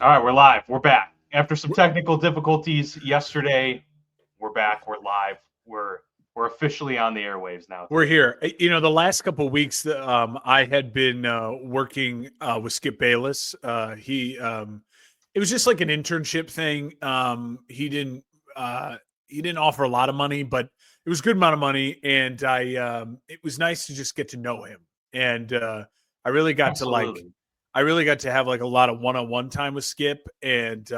All right, we're live. We're back. After some technical difficulties yesterday, we're back. We're live. We're officially on the airwaves now. We're here. The last couple of weeks, I had been working with Skip Bayless. It was just like an internship thing. He didn't offer a lot of money, but it was a good amount of money, and it was nice to just get to know him. And I really got Absolutely. I really got to have like a lot of one-on-one time with Skip, and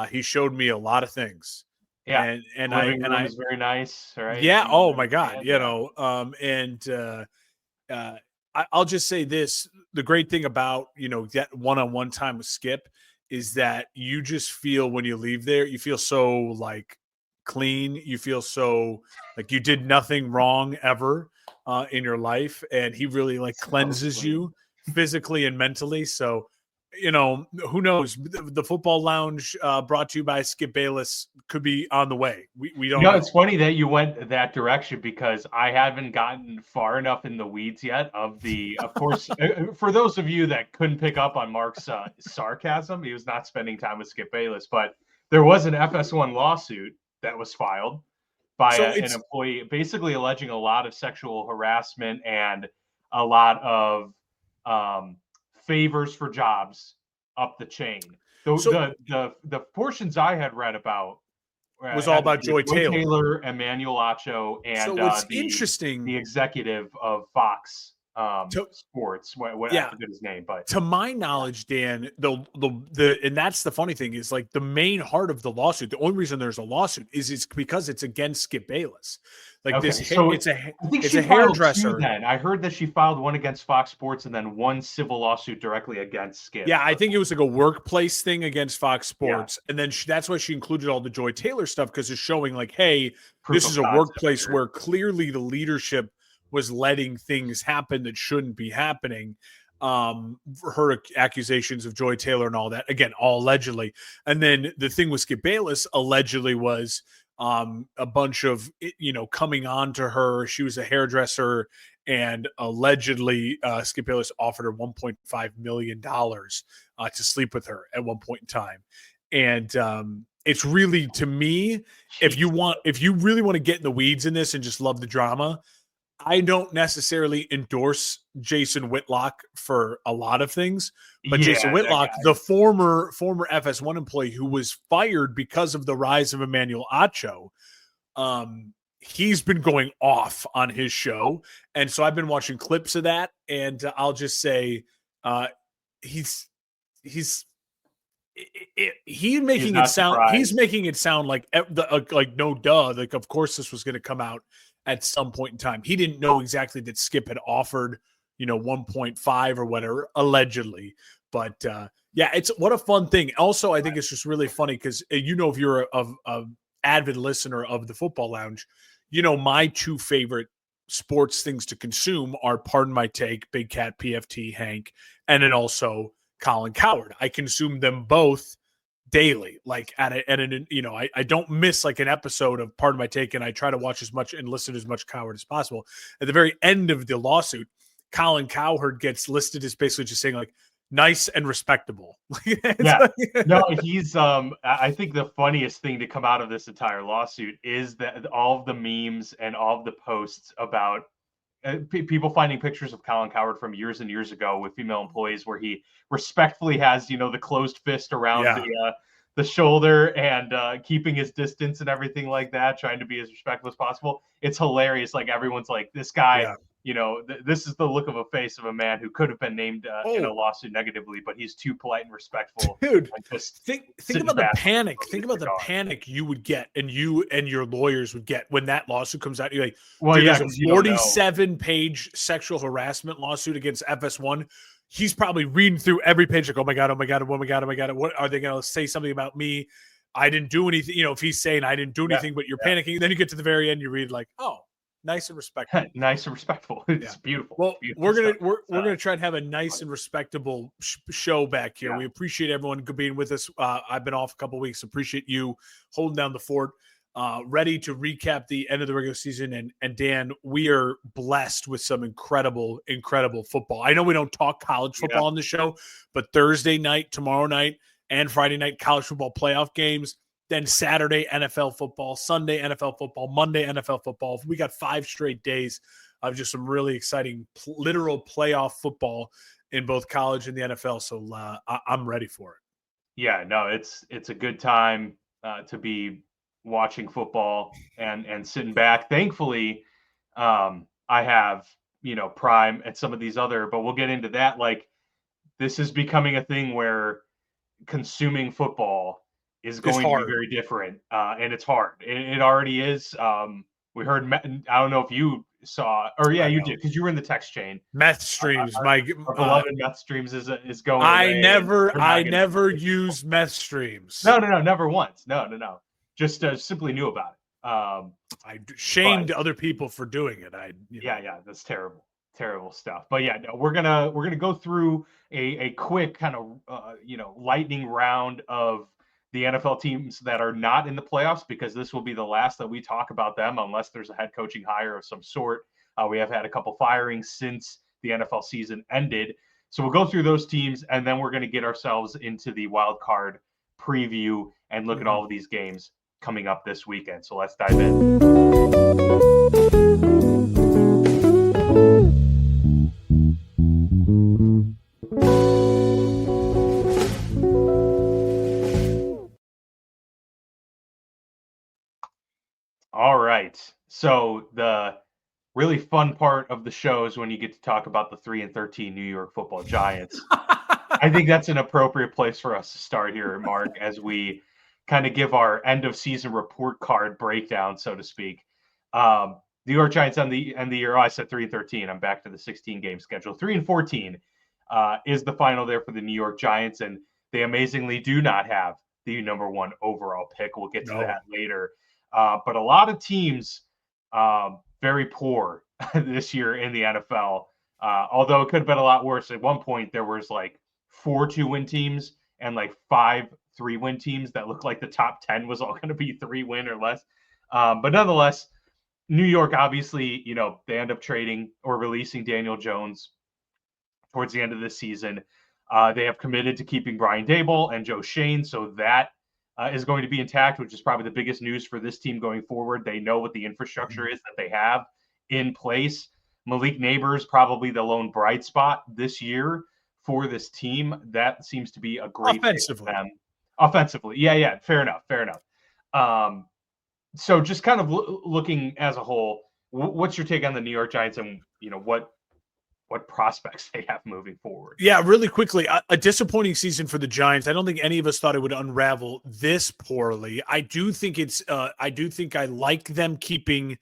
he showed me a lot lot of things. Yeah. And Living room I is very nice, right? yeah. You Oh my God. understand? Yeah. Uh, I'll just say this: the great thing about that one-on-one time with Skip is that you just feel when you leave there, you feel so like clean. You feel so like you did nothing wrong ever in your life, and he really like So cleanses sweet. you physically and mentally. So who knows? The Football Lounge, brought to you by Skip Bayless, could be on the way. We don't know. It's funny that you went that direction because I haven't gotten far enough in the weeds yet of course, for those of you that couldn't pick up on Mark's sarcasm, he was not spending time with Skip Bayless, but there was an FS1 lawsuit that was filed by an employee, basically alleging a lot of sexual harassment and a lot of favors for jobs up the chain. The portions I had read about was all about Joy Taylor, Emmanuel Acho, and so what's the interesting, executive of Fox Sports. I forget his name, but to my knowledge, Dan, the and that's the funny thing is like the main heart of the lawsuit. The only reason there's a lawsuit is because it's against Skip Bayless. Like okay, this, so it's a hairdresser. hairdresser. Then I heard that she filed one against Fox Sports and then one civil lawsuit directly against Skip. Yeah, I think it was like a workplace thing against Fox Sports, and then that's why she included all the Joy Taylor stuff because it's showing like, hey, this is a workplace where clearly the leadership was letting things happen that shouldn't be happening. Her accusations of Joy Taylor and all that, again, all allegedly. And then the thing with Skip Bayless allegedly was a bunch of coming on to her. She was a hairdresser, and allegedly Skip Bayless offered her $1.5 million to sleep with her at one point in time. And it's really, to me, if you really want to get in the weeds in this and just love the drama, I don't necessarily endorse Jason Whitlock for a lot of things, but Jason Whitlock, the former FS1 employee who was fired because of the rise of Emmanuel Acho, he's been going off on his show. And so I've been watching clips of that, and I'll just say he's making it sound like no duh, like of course this was going to come out at some point in time. He didn't know exactly that Skip had offered 1.5 or whatever allegedly, but it's what a fun thing. Also, I think it's just really funny because if you're a avid listener of the Football Lounge, my two favorite sports things to consume are Pardon My Take, Big Cat, PFT, Hank, and then also Colin Cowherd. I consume them both daily, like I don't miss like an episode of Pardon My Take, and I try to watch as much and listen to as much Cowherd as possible. At the very end of the lawsuit, Colin Cowherd gets listed as basically just saying like nice and respectable. He's I think the funniest thing to come out of this entire lawsuit is that all of the memes and all of the posts about people finding pictures of Colin Cowherd from years and years ago with female employees where he respectfully has, the closed fist around the shoulder and keeping his distance and everything like that, trying to be as respectful as possible. It's hilarious. Like everyone's like, this guy, this is the look of a face of a man who could have been named in a lawsuit negatively, but he's too polite and respectful. Dude, think about the panic. Think about the panic you would get, and you and your lawyers would get when that lawsuit comes out. You're like, there's a 47-page sexual harassment lawsuit against FS1. He's probably reading through every page like, oh my God, oh my God, oh my God, oh my God. What are they going to say something about me? I didn't do anything. If he's saying I didn't do anything, but you're panicking, then you get to the very end, you read like, oh, nice and respectful. Nice and respectful. It's beautiful. Well, beautiful we're gonna try and have a nice and respectable show back here. We appreciate everyone being with us. I've been off a couple of weeks. Appreciate you holding down the fort. Ready to recap the end of the regular season. And Dan, we are blessed with some incredible football. I know we don't talk college football on the show, but Thursday night, tomorrow night, and Friday night college football playoff games. Then Saturday, NFL football, Sunday, NFL football, Monday, NFL football. We got 5 straight days of just some really exciting literal playoff football in both college and the NFL. So I'm ready for it. Yeah, no, it's a good time to be watching football and sitting back. Thankfully, I have, Prime and some of these other, but we'll get into that. Like, this is becoming a thing where consuming football is going to be very different, and it's hard. It already is. We heard, I don't know if you saw, or yeah, you did, because you were in the text chain. Meth streams, our beloved meth streams is going. I never used meth streams. No, never once. No. Just simply knew about it. I shamed other people for doing it. Yeah, that's terrible stuff. But yeah, no, we're gonna go through a quick kind of lightning round of the NFL teams that are not in the playoffs, because this will be the last that we talk about them unless there's a head coaching hire of some sort. We have had a couple firings since the NFL season ended. So we'll go through those teams, and then we're going to get ourselves into the wild card preview and look at all of these games coming up this weekend. So let's dive in. All right. So the really fun part of the show is when you get to talk about the 3-13 New York Football Giants. I think that's an appropriate place for us to start here, Mark, as we kind of give our end of season report card breakdown, so to speak. The New York Giants on the end of the year, I said 3-13. I'm back to the 16 game schedule. 3-14 is the final there for the New York Giants, and they amazingly do not have the number 1 overall pick. We'll get to that later. But a lot of teams very poor this year in the NFL, although it could have been a lot worse. At one point, there was like 4 2-win teams and like 5 3-win teams that looked like the top 10 was all going to be 3-win or less. But nonetheless, New York, obviously, they end up trading or releasing Daniel Jones towards the end of this season. They have committed to keeping Brian Daboll and Joe Schoen, so that is going to be intact, which is probably the biggest news for this team going forward. They know what the infrastructure is that they have in place. Malik Neighbors, probably the lone bright spot this year for this team. That seems to be a great fit for them. Offensively. Yeah, fair enough. So just kind of looking as a whole, what's your take on the New York Giants and, what prospects they have moving forward? Yeah, really quickly, a disappointing season for the Giants. I don't think any of us thought it would unravel this poorly. I do think I like them keeping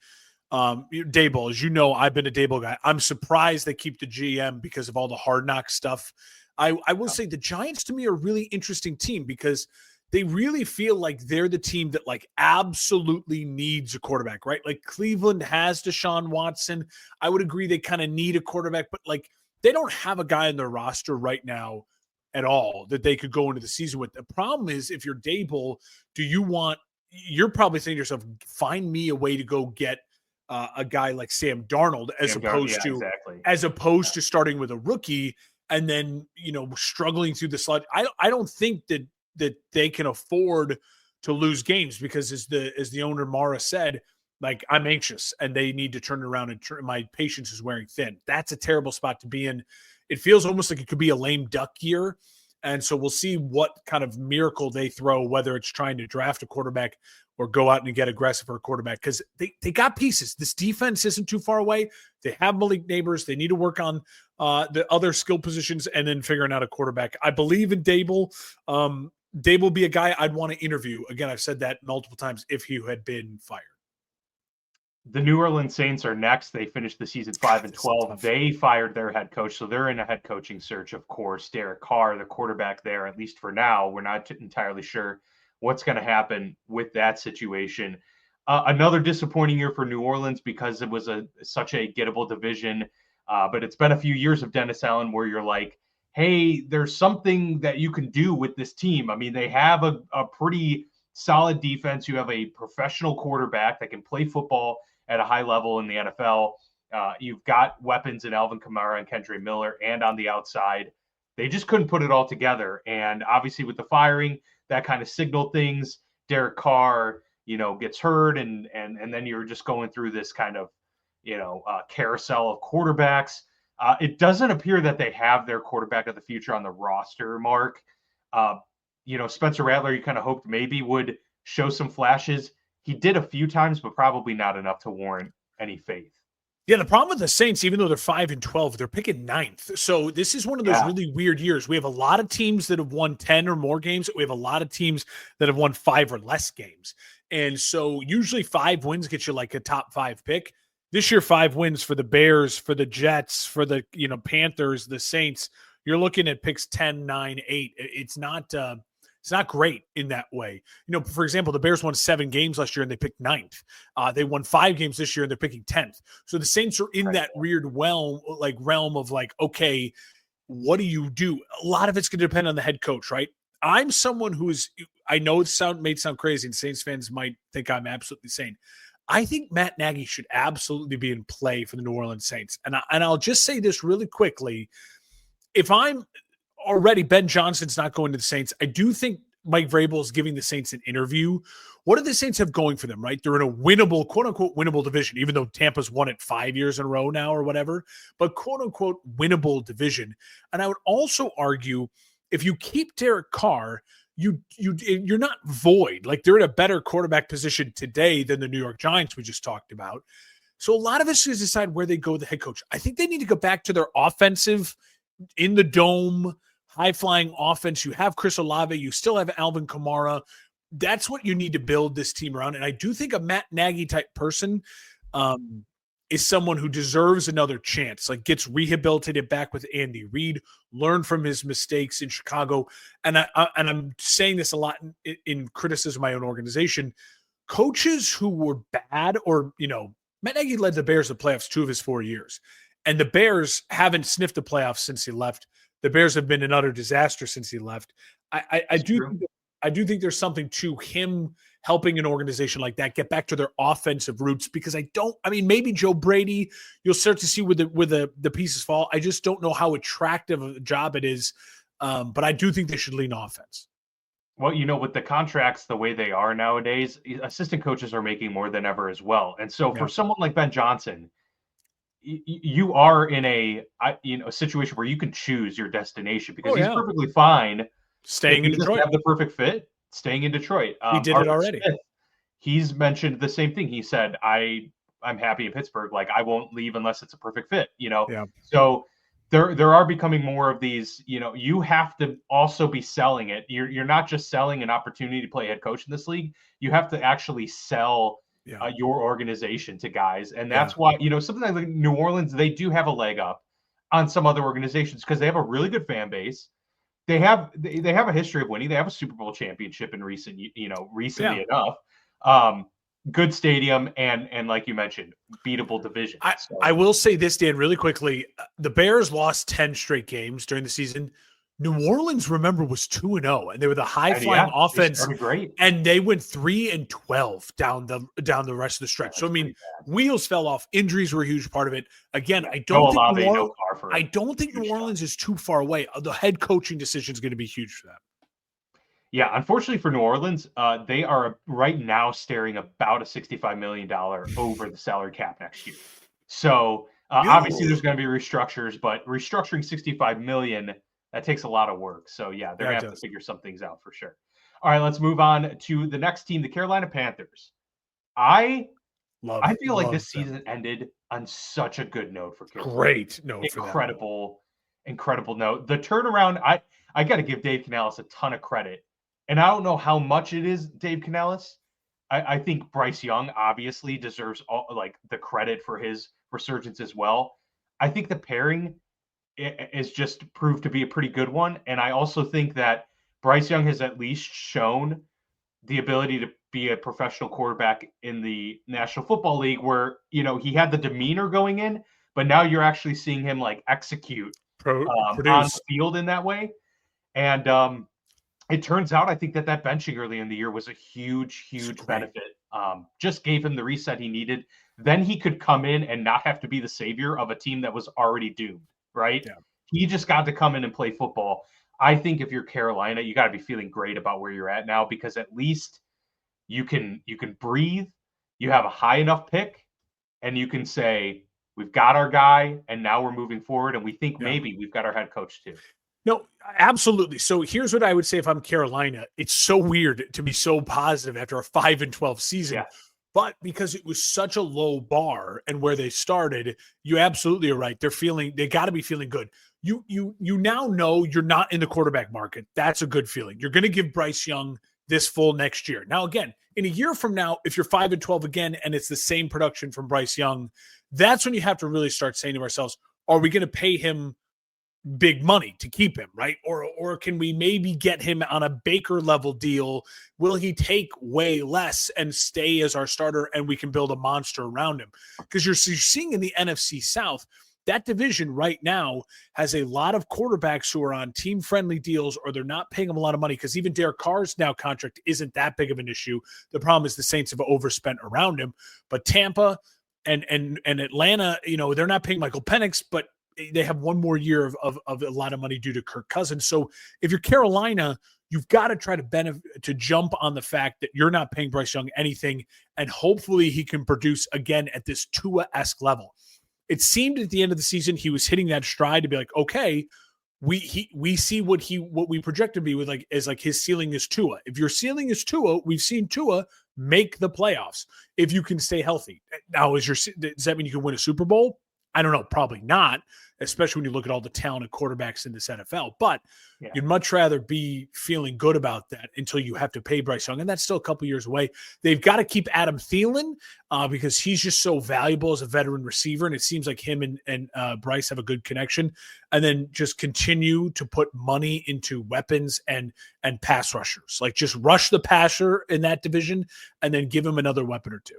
Daboll. As you know, I've been a Daboll guy. I'm surprised they keep the GM because of all the hard knock stuff. I will say the Giants to me are a really interesting team because they really feel like they're the team that like absolutely needs a quarterback, right? Like Cleveland has Deshaun Watson. I would agree they kind of need a quarterback, but like they don't have a guy in their roster right now at all that they could go into the season with. The problem is if you're Daboll, you're probably saying to yourself, find me a way to go get a guy like Sam Darnold as opposed to starting with a rookie and then, struggling through the slide. I don't think that they can afford to lose games because as the owner Mara said, like, I'm anxious and they need to turn it around and my patience is wearing thin. That's a terrible spot to be in. It feels almost like it could be a lame duck year. And so we'll see what kind of miracle they throw, whether it's trying to draft a quarterback or go out and get aggressive for a quarterback, because they got pieces. This defense isn't too far away. They have Malik Neighbors. They need to work on the other skill positions and then figuring out a quarterback. I believe in Daboll. Daboll will be a guy I'd want to interview. Again, I've said that multiple times if he had been fired. The New Orleans Saints are next. They finished the season 5-12. They fired their head coach, so they're in a head coaching search, of course. Derek Carr, the quarterback there, at least for now. We're not entirely sure what's going to happen with that situation. Another disappointing year for New Orleans because it was such a gettable division. But it's been a few years of Dennis Allen where you're like, hey, there's something that you can do with this team. I mean, they have a pretty solid defense. You have a professional quarterback that can play football at a high level in the NFL. You've got weapons in Alvin Kamara and Kendre Miller and on the outside. They just couldn't put it all together. And obviously with the firing, that kind of signaled things. Derek Carr, gets hurt, and then you're just going through this kind of, carousel of quarterbacks. It doesn't appear that they have their quarterback of the future on the roster, Mark. Spencer Rattler, you kind of hoped maybe would show some flashes. He did a few times, but probably not enough to warrant any faith. Yeah, the problem with the Saints, even though they're 5-12, they're picking 9th. So this is one of those really weird years. We have a lot of teams that have won 10 or more games. We have a lot of teams that have won 5 or less games. And so usually 5 wins get you like a top 5 pick. This year, 5 wins for the Bears, for the Jets, for the Panthers, the Saints. You're looking at picks 10, 9, 8. It's not great in that way. For example, the Bears won 7 games last year and they picked 9th. They won 5 games this year and they're picking 10th. So the Saints are in that weird realm of like, okay, what do you do? A lot of it's going to depend on the head coach, right? I'm someone I know it may sound crazy and Saints fans might think I'm absolutely sane. I think Matt Nagy should absolutely be in play for the New Orleans Saints. And I'll just say this really quickly. If I'm already Ben Johnson's not going to the Saints, I do think Mike Vrabel is giving the Saints an interview. What do the Saints have going for them, right? They're in a winnable, quote unquote, winnable division, even though Tampa's won it 5 years in a row now or whatever, but quote unquote, winnable division. And I would also argue if you keep Derek Carr, you're not void. Like they're in a better quarterback position today than the New York Giants we just talked about. So a lot of us is decide where they go with the head coach. I think they need to go back to their offensive in the dome, high-flying offense. You have Chris Olave. You still have Alvin Kamara. That's what you need to build this team around. And I do think a Matt Nagy-type person is someone who deserves another chance, like gets rehabilitated back with Andy Reid, learn from his mistakes in Chicago. And I'm saying this a lot in criticism of my own organization. Coaches who were bad or, Matt Nagy led the Bears to playoffs 2 of his 4 years. And the Bears haven't sniffed the playoffs since he left. The Bears have been an utter disaster since he left. I do think there's something to him helping an organization like that get back to their offensive roots, because maybe Joe Brady, you'll start to see where the pieces fall. I just don't know how attractive of a job it is. But I do think they should lean offense. Well, with the contracts the way they are nowadays, assistant coaches are making more than ever as well. And so for someone like Ben Johnson, you are in a situation where you can choose your destination, because he's perfectly fine staying in Detroit. Have the perfect fit, staying in Detroit. He did it already. Smith, he's mentioned the same thing. He said, I'm happy in Pittsburgh. Like I won't leave unless it's a perfect fit, Yeah. So there are becoming more of these, you have to also be selling it. You're not just selling an opportunity to play head coach in this league. You have to actually sell your organization to guys. And that's why, something like New Orleans, they do have a leg up on some other organizations because they have a really good fan base. They have a history of winning. They have a Super Bowl championship in recently enough. Good stadium and like you mentioned, beatable division. I will say this, Dan, really quickly. The Bears lost 10 straight games during the season. New Orleans, remember, was 2-0, and they were the high-flying offense, and they went 3-12 down the rest of the stretch. So, wheels fell off. Injuries were a huge part of it. Again, I don't think New Orleans is too far away. The head coaching decision is going to be huge for them. Yeah, unfortunately for New Orleans, they are right now staring about a $65 million over the salary cap next year. So, obviously, there's going to be restructures, but restructuring $65 million, that takes a lot of work. So, yeah, they're going to have to figure some things out for sure. All right, let's move on to the next team, the Carolina Panthers. I feel like this season ended on such a good note for Carolina. Great note. Incredible note. The turnaround, I got to give Dave Canales a ton of credit. And I don't know how much it is Dave Canales. I think Bryce Young obviously deserves all the credit for his resurgence as well. I think the pairing is just proved to be a pretty good one. And I also think that Bryce Young has at least shown the ability to be a professional quarterback in the National Football League where, he had the demeanor going in, but now you're actually seeing him execute on the field in that way. And it turns out, I think that benching early in the year was a huge benefit. Just gave him the reset he needed. Then he could come in and not have to be the savior of a team that was already doomed. Right? Yeah. he just got to come in and play football. I think if you're Carolina, you got to be feeling great about where you're at now, because at least you can breathe. You have a high enough pick, and you can say, we've got our guy, and now we're moving forward, and we think maybe we've got our head coach too. No, absolutely. So here's what I would say if I'm Carolina. It's so weird to be so positive after a 5-12 season. Yeah. But because it was such a low bar and where they started, you absolutely are right. They got to be feeling good. You now know you're not in the quarterback market. That's a good feeling. You're going to give Bryce Young this full next year. Now, again, in a year from now, if you're 5-12 again and it's the same production from Bryce Young, that's when you have to really start saying to ourselves, are we going to pay him big money to keep him, right? Or can we maybe get him on a Baker level deal? Will he take way less and stay as our starter, and we can build a monster around him? Because you're seeing in the NFC South, that division right now has a lot of quarterbacks who are on team-friendly deals, or they're not paying them a lot of money, because even Derek Carr's now contract isn't that big of an issue. The problem is the Saints have overspent around him. But Tampa and Atlanta, they're not paying Michael Penix, but they have one more year of a lot of money due to Kirk Cousins. So if you're Carolina, you've got to try to jump on the fact that you're not paying Bryce Young anything, and hopefully he can produce again at this Tua-esque level. It seemed at the end of the season he was hitting that stride to be like, okay, we see what we projected to be with like his ceiling is Tua. If your ceiling is Tua, we've seen Tua make the playoffs if you can stay healthy. Now, does that mean you can win a Super Bowl? I don't know, probably not, especially when you look at all the talented quarterbacks in this NFL. But you'd much rather be feeling good about that until you have to pay Bryce Young, and that's still a couple years away. They've got to keep Adam Thielen because he's just so valuable as a veteran receiver, and it seems like him and Bryce have a good connection. And then just continue to put money into weapons and pass rushers. Like, just rush the passer in that division and then give him another weapon or two.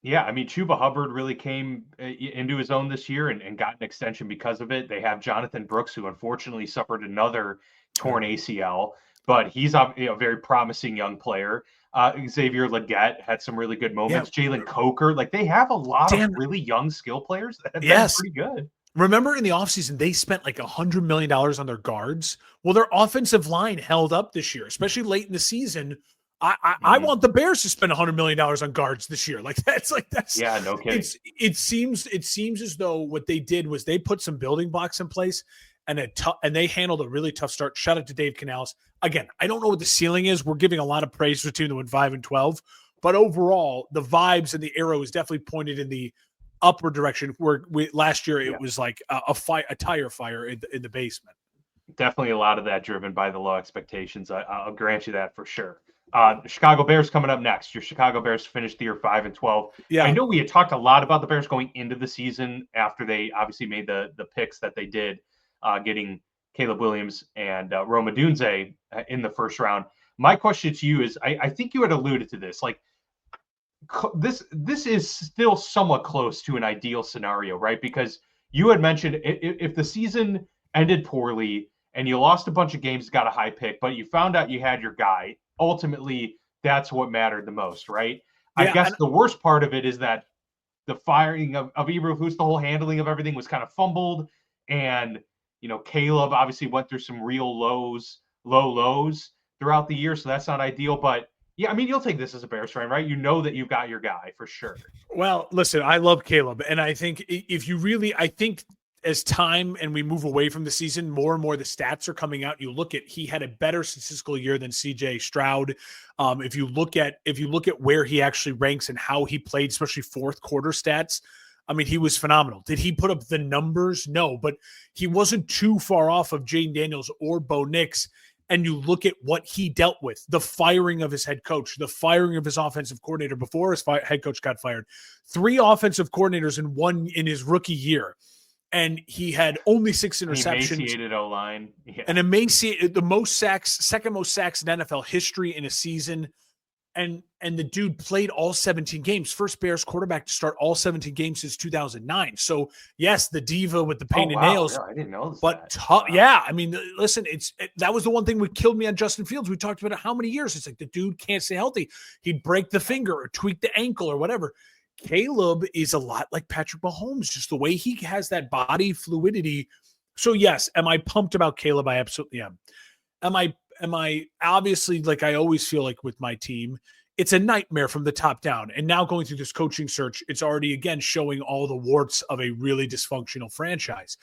Yeah, I mean, Chuba Hubbard really came into his own this year and got an extension because of it. They have Jonathan Brooks, who unfortunately suffered another torn ACL, but he's a very promising young player. Xavier Legette had some really good moments. Yeah. Jalen Coker, like, they have a lot of really young skill players that have been pretty good. Remember in the offseason, they spent like $100 million on their guards. Well, their offensive line held up this year, especially late in the season. I want the Bears to spend $100 million on guards this year. That's yeah, no kidding. It seems as though what they did was they put some building blocks in place and they handled a really tough start. Shout out to Dave Canales. Again, I don't know what the ceiling is. We're giving a lot of praise to a team that went 5-12, but overall the vibes and the arrow is definitely pointed in the upward direction. Where last year it was like a tire fire in the basement. Definitely a lot of that driven by the low expectations. I'll grant you that for sure. Chicago Bears coming up next. Your Chicago Bears finished the year 5-12. Yeah, I know we had talked a lot about the Bears going into the season after they obviously made the picks that they did, getting Caleb Williams and Rome Odunze in the first round. My question to you is, I think you had alluded to this, like this is still somewhat close to an ideal scenario, right? Because you had mentioned if the season ended poorly and you lost a bunch of games, got a high pick, but you found out you had your guy. Ultimately, that's what mattered the most, right? Yeah, I guess the worst part of it is that the firing of Eberflus, the whole handling of everything was kind of fumbled. And, Caleb obviously went through some real low lows throughout the year. So that's not ideal. But yeah, I mean, you'll take this as a Bears fan, right? You know that you've got your guy for sure. Well, listen, I love Caleb. And I think I think as time and we move away from the season, more and more the stats are coming out. You look at, he had a better statistical year than CJ Stroud. If you look at where he actually ranks and how he played, especially fourth quarter stats, I mean, he was phenomenal. Did he put up the numbers? No, but he wasn't too far off of Jayden Daniels or Bo Nix. And you look at what he dealt with, the firing of his head coach, the firing of his offensive coordinator before his head coach got fired, 3 offensive coordinators in his rookie year. And he had only 6 interceptions. Emaciated O-line. Yeah. And the most sacks, second most sacks in NFL history in a season. And the dude played all 17 games. First Bears quarterback to start all 17 games since 2009. So, yes, the diva with the painted nails. Yeah, I didn't know this. But, yeah, I mean, listen, that was the one thing that killed me on Justin Fields. We talked about it how many years. It's like the dude can't stay healthy. He'd break the finger or tweak the ankle or whatever. Caleb is a lot like Patrick Mahomes, just the way he has that body fluidity. So yes, am I pumped about Caleb? I absolutely am. Am I obviously, like I always feel like with my team, it's a nightmare from the top down. And now going through this coaching search, it's already again showing all the warts of a really dysfunctional franchise.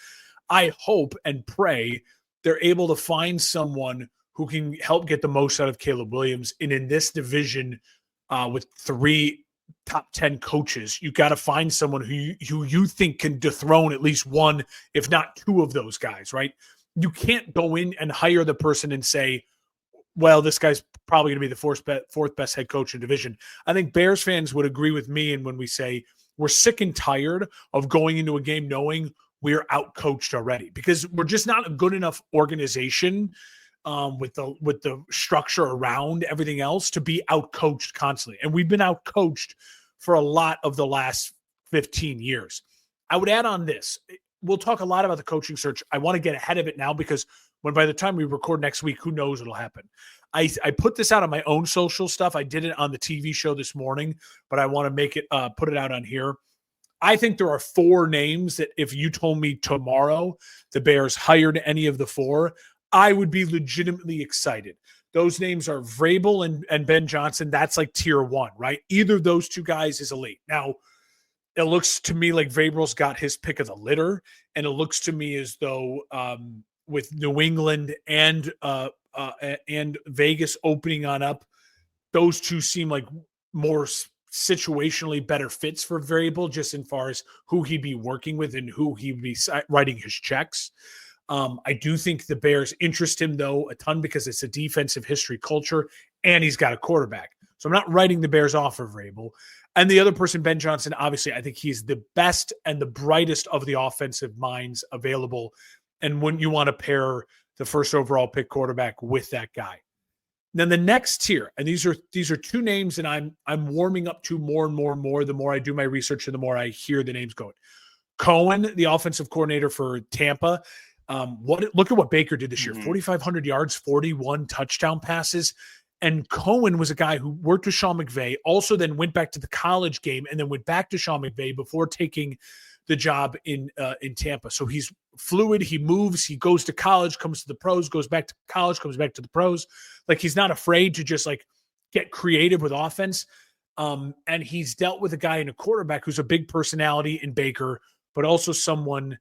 I hope and pray they're able to find someone who can help get the most out of Caleb Williams. And in this division, with 3 top 10 coaches, you got to find someone who you think can dethrone at least one, if not 2 of those guys, right? You can't go in and hire the person and say, well, this guy's probably going to be the fourth best head coach in division. I think Bears fans would agree with me. And when we say we're sick and tired of going into a game knowing we're out coached already, because we're just not a good enough organization with the structure around everything else to be out coached constantly. And we've been out coached for a lot of the last 15 years. I would add on this. We'll talk a lot about the coaching search. I want to get ahead of it now because by the time we record next week, who knows what'll happen. I put this out on my own social stuff. I did it on the TV show this morning, but I want to make it put it out on here. I think there are 4 names that if you told me tomorrow the Bears hired any of the 4, I would be legitimately excited. Those names are Vrabel and Ben Johnson. That's like tier 1, right? Either of those 2 guys is elite. Now, it looks to me like Vrabel's got his pick of the litter, and it looks to me as though with New England and Vegas opening on up, those 2 seem like more situationally better fits for Vrabel, just as far as who he'd be working with and who he'd be writing his checks. I do think the Bears interest him, though, a ton because it's a defensive history culture, and he's got a quarterback. So I'm not writing the Bears off of Vrabel. And the other person, Ben Johnson, obviously, I think he's the best and the brightest of the offensive minds available. And wouldn't you want to pair the first overall pick quarterback with that guy? Then the next tier, and these are 2 names that I'm warming up to more and more. The more I do my research and the more I hear the names going. Cohen, the offensive coordinator for Tampa. Look at what Baker did this year: 4,500 yards, 41 touchdown passes. And Cohen was a guy who worked with Sean McVay, also then went back to the college game and then went back to Sean McVay before taking the job in Tampa. So he's fluid. He moves. He goes to college, comes to the pros, goes back to college, comes back to the pros. Like, he's not afraid to just like get creative with offense. And he's dealt with a guy in a quarterback who's a big personality in Baker, but also someone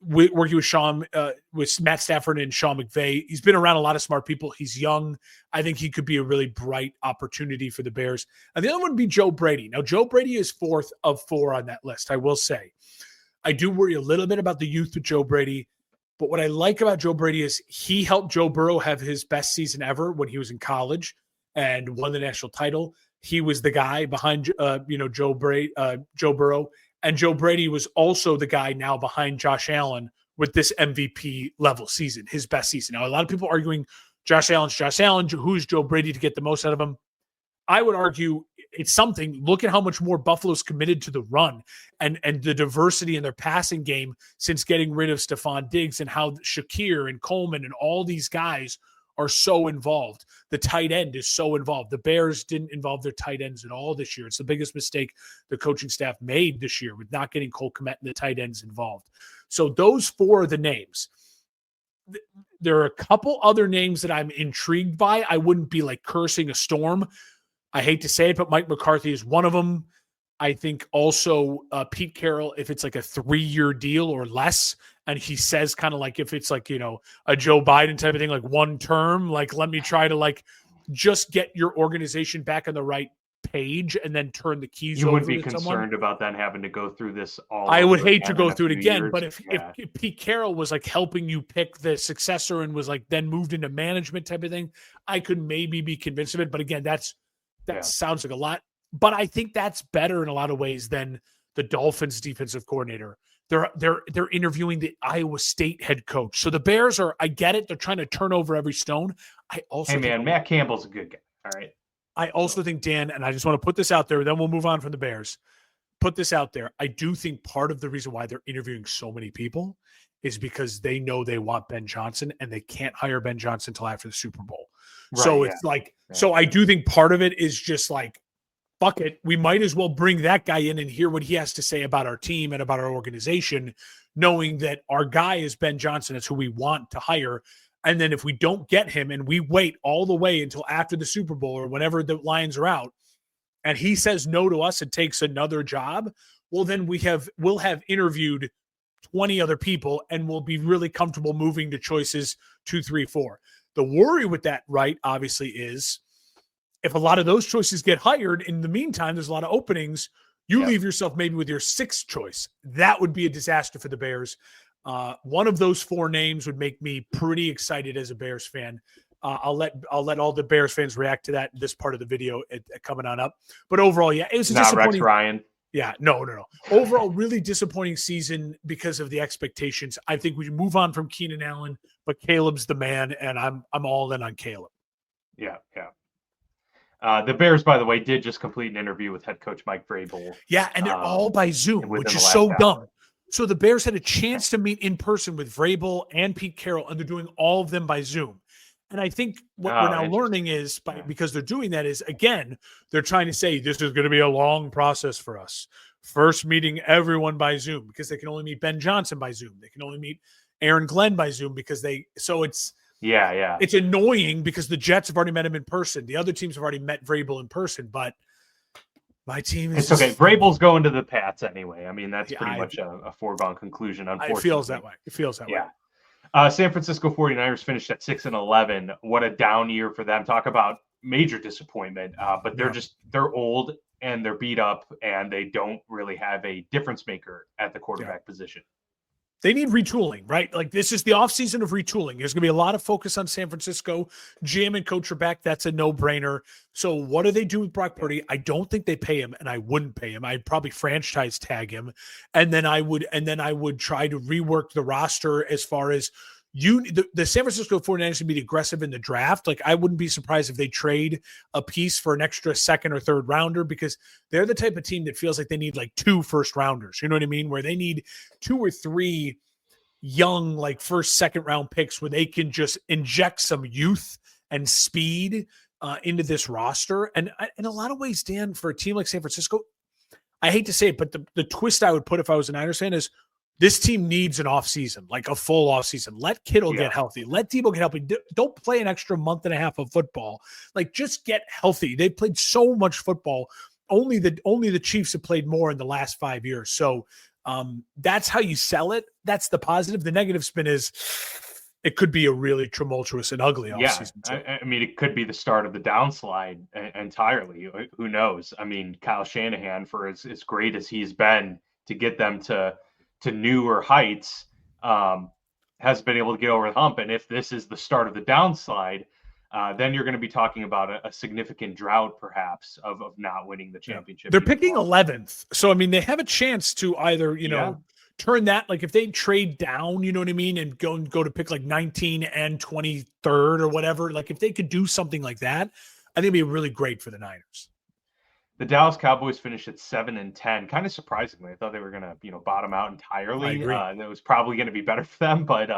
working with Matt Stafford and Sean McVay. He's been around a lot of smart people. He's young. I think he could be a really bright opportunity for the Bears. And the other one would be Joe Brady. Now, Joe Brady is 4th of 4 on that list. I will say, I do worry a little bit about the youth with Joe Brady. But what I like about Joe Brady is he helped Joe Burrow have his best season ever when he was in college and won the national title. He was the guy behind, Joe Burrow. And Joe Brady was also the guy now behind Josh Allen with this MVP level season, his best season. Now, a lot of people arguing Josh Allen. Who's Joe Brady to get the most out of him? I would argue it's something. Look at how much more Buffalo's committed to the run and the diversity in their passing game since getting rid of Stephon Diggs, and how Shakir and Coleman and all these guys are so involved. The tight end is so involved. The Bears didn't involve their tight ends at all this year. It's the biggest mistake the coaching staff made this year with not getting Cole Kmet and the tight ends involved. So those 4 are the names. There are a couple other names that I'm intrigued by. I wouldn't be like cursing a storm. I hate to say it, but Mike McCarthy is one of them. I think also Pete Carroll, if it's like a 3-year deal or less, and he says kind of like if it's like, a Joe Biden type of thing, like 1 term, like let me try to like just get your organization back on the right page and then turn the keys over to someone. You wouldn't be concerned about then having to go through this all I would hate to go through it again, but if Pete Carroll was like helping you pick the successor and was like then moved into management type of thing, I could maybe be convinced of it. But again, that sounds like a lot. But I think that's better in a lot of ways than the Dolphins defensive coordinator. They're interviewing the Iowa State head coach. So the Bears are, I get it, they're trying to turn over every stone. Matt Campbell's a good guy. All right. I also think, Dan, and I just want to put this out there, then we'll move on from the Bears. Put this out there. I do think part of the reason why they're interviewing so many people is because they know they want Ben Johnson and they can't hire Ben Johnson until after the Super Bowl. Right, so it's so I do think part of it is just like, fuck it, we might as well bring that guy in and hear what he has to say about our team and about our organization knowing that our guy is Ben Johnson. It's who we want to hire. And then if we don't get him and we wait all the way until after the Super Bowl or whenever the Lions are out, and he says no to us and takes another job, well, then we'll have interviewed 20 other people and we'll be really comfortable moving to choices 2, 3, 4. The worry with that, right, obviously, is if a lot of those choices get hired, in the meantime, there's a lot of openings. You leave yourself maybe with your 6th choice. That would be a disaster for the Bears. One of those 4 names would make me pretty excited as a Bears fan. I'll let all the Bears fans react to that in this part of the video coming on up. But overall, yeah, it was a disappointing. Rex Ryan. Yeah, no. Overall, really disappointing season because of the expectations. I think we move on from Keenan Allen, but Caleb's the man, and I'm all in on Caleb. Yeah. The Bears, by the way, did just complete an interview with head coach Mike Vrabel. Yeah, and they're all by Zoom, which is so dumb. So the Bears had a chance to meet in person with Vrabel and Pete Carroll, and they're doing all of them by Zoom. And I think what we're now learning is because they're doing that is, again, they're trying to say this is going to be a long process for us. First meeting everyone by Zoom because they can only meet Ben Johnson by Zoom. They can only meet Aaron Glenn by Zoom because it's it's annoying because the Jets have already met him in person. The other teams have already met Vrabel in person, but my team is okay. Vrabel's going to the Pats anyway. I mean, that's pretty much a foregone conclusion, unfortunately. It feels that way. Yeah. San Francisco 49ers finished at 6-11. What a down year for them. Talk about major disappointment. But they're old and they're beat up and they don't really have a difference maker at the quarterback position. They need retooling, right? Like this is the offseason of retooling. There's going to be a lot of focus on San Francisco. GM and coach are back. That's a no-brainer. So what do they do with Brock Purdy? I don't think they pay him, and I wouldn't pay him. I'd probably franchise tag him, and then I would try to rework the roster as far as the San Francisco 49ers would be aggressive in the draft. Like I wouldn't be surprised if they trade a piece for an extra 2nd or 3rd rounder because they're the type of team that feels like they need like 2 first rounders. You know what I mean? Where they need 2 or 3 young, like 1st, 2nd round picks where they can just inject some youth and speed into this roster. And in a lot of ways, Dan, for a team like San Francisco, I hate to say it, but the twist I would put if I was an Niners fan is this team needs an offseason, like a full offseason. Let Kittle get healthy. Let Debo get healthy. Don't play an extra month and a half of football. Like, just get healthy. They've played so much football. Only the Chiefs have played more in the last 5 years. So that's how you sell it. That's the positive. The negative spin is it could be a really tumultuous and ugly offseason. I mean, it could be the start of the downslide entirely. Who knows? I mean, Kyle Shanahan, for as great as he's been to get them to newer heights, has been able to get over the hump. And if this is the start of the downslide, then you're going to be talking about a significant drought, perhaps, of not winning the championship. They're picking 11th. So, I mean, they have a chance to either, turn that, like if they trade down, you know what I mean, and go to pick like 19 and 23rd or whatever, like if they could do something like that, I think it'd be really great for the Niners. The Dallas Cowboys finished at 7-10. Kind of surprisingly, I thought they were going to, bottom out entirely. It was probably going to be better for them, but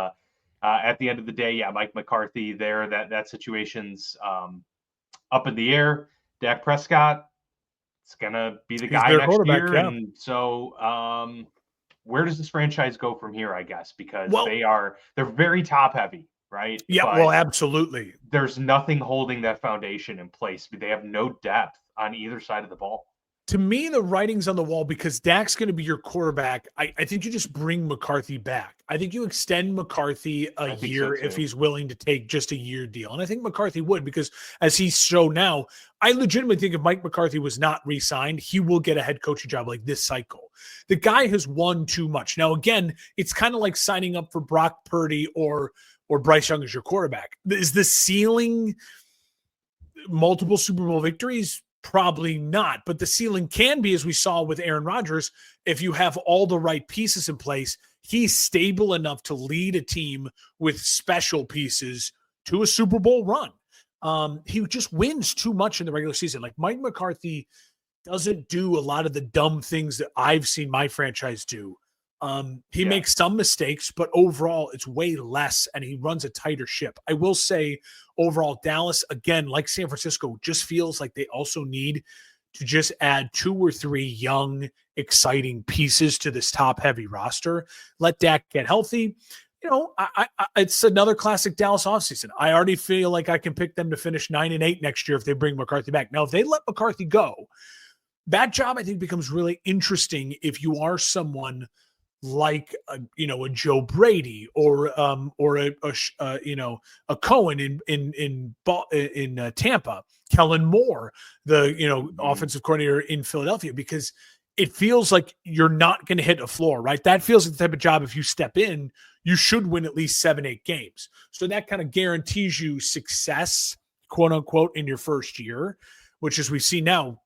at the end of the day, Mike McCarthy there. That situation's up in the air. Dak Prescott, it's going to be the guy next year, and so where does this franchise go from here? I guess because they're very top heavy, right? Yeah, but absolutely. There's nothing holding that foundation in place. They have no depth on either side of the ball. To me, the writing's on the wall because Dak's going to be your quarterback. I think you just bring McCarthy back. I think you extend McCarthy a year if he's willing to take just a year deal. And I think McCarthy would, because as he's shown now, I legitimately think if Mike McCarthy was not re-signed, he will get a head coaching job like this cycle. The guy has won too much. Now, again, it's kind of like signing up for Brock Purdy or Bryce Young as your quarterback. Is the ceiling multiple Super Bowl victories? Probably not, but the ceiling can be, as we saw with Aaron Rodgers, if you have all the right pieces in place, he's stable enough to lead a team with special pieces to a Super Bowl run. He just wins too much in the regular season. Like Mike McCarthy doesn't do a lot of the dumb things that I've seen my franchise do. He makes some mistakes, but overall it's way less, and he runs a tighter ship. I will say overall, Dallas, again, like San Francisco, just feels like they also need to just add 2 or 3 young, exciting pieces to this top-heavy roster. Let Dak get healthy. It's another classic Dallas offseason. I already feel like I can pick them to finish 9-8 next year if they bring McCarthy back. Now, if they let McCarthy go, that job I think becomes really interesting if you are someone like a Joe Brady or a Cohen in Tampa, Kellen Moore, the offensive coordinator in Philadelphia, because it feels like you're not going to hit a floor, right? That feels like the type of job, if you step in, you should win at least 7-8 games. So that kind of guarantees you success, quote unquote, in your first year, which, as we see now,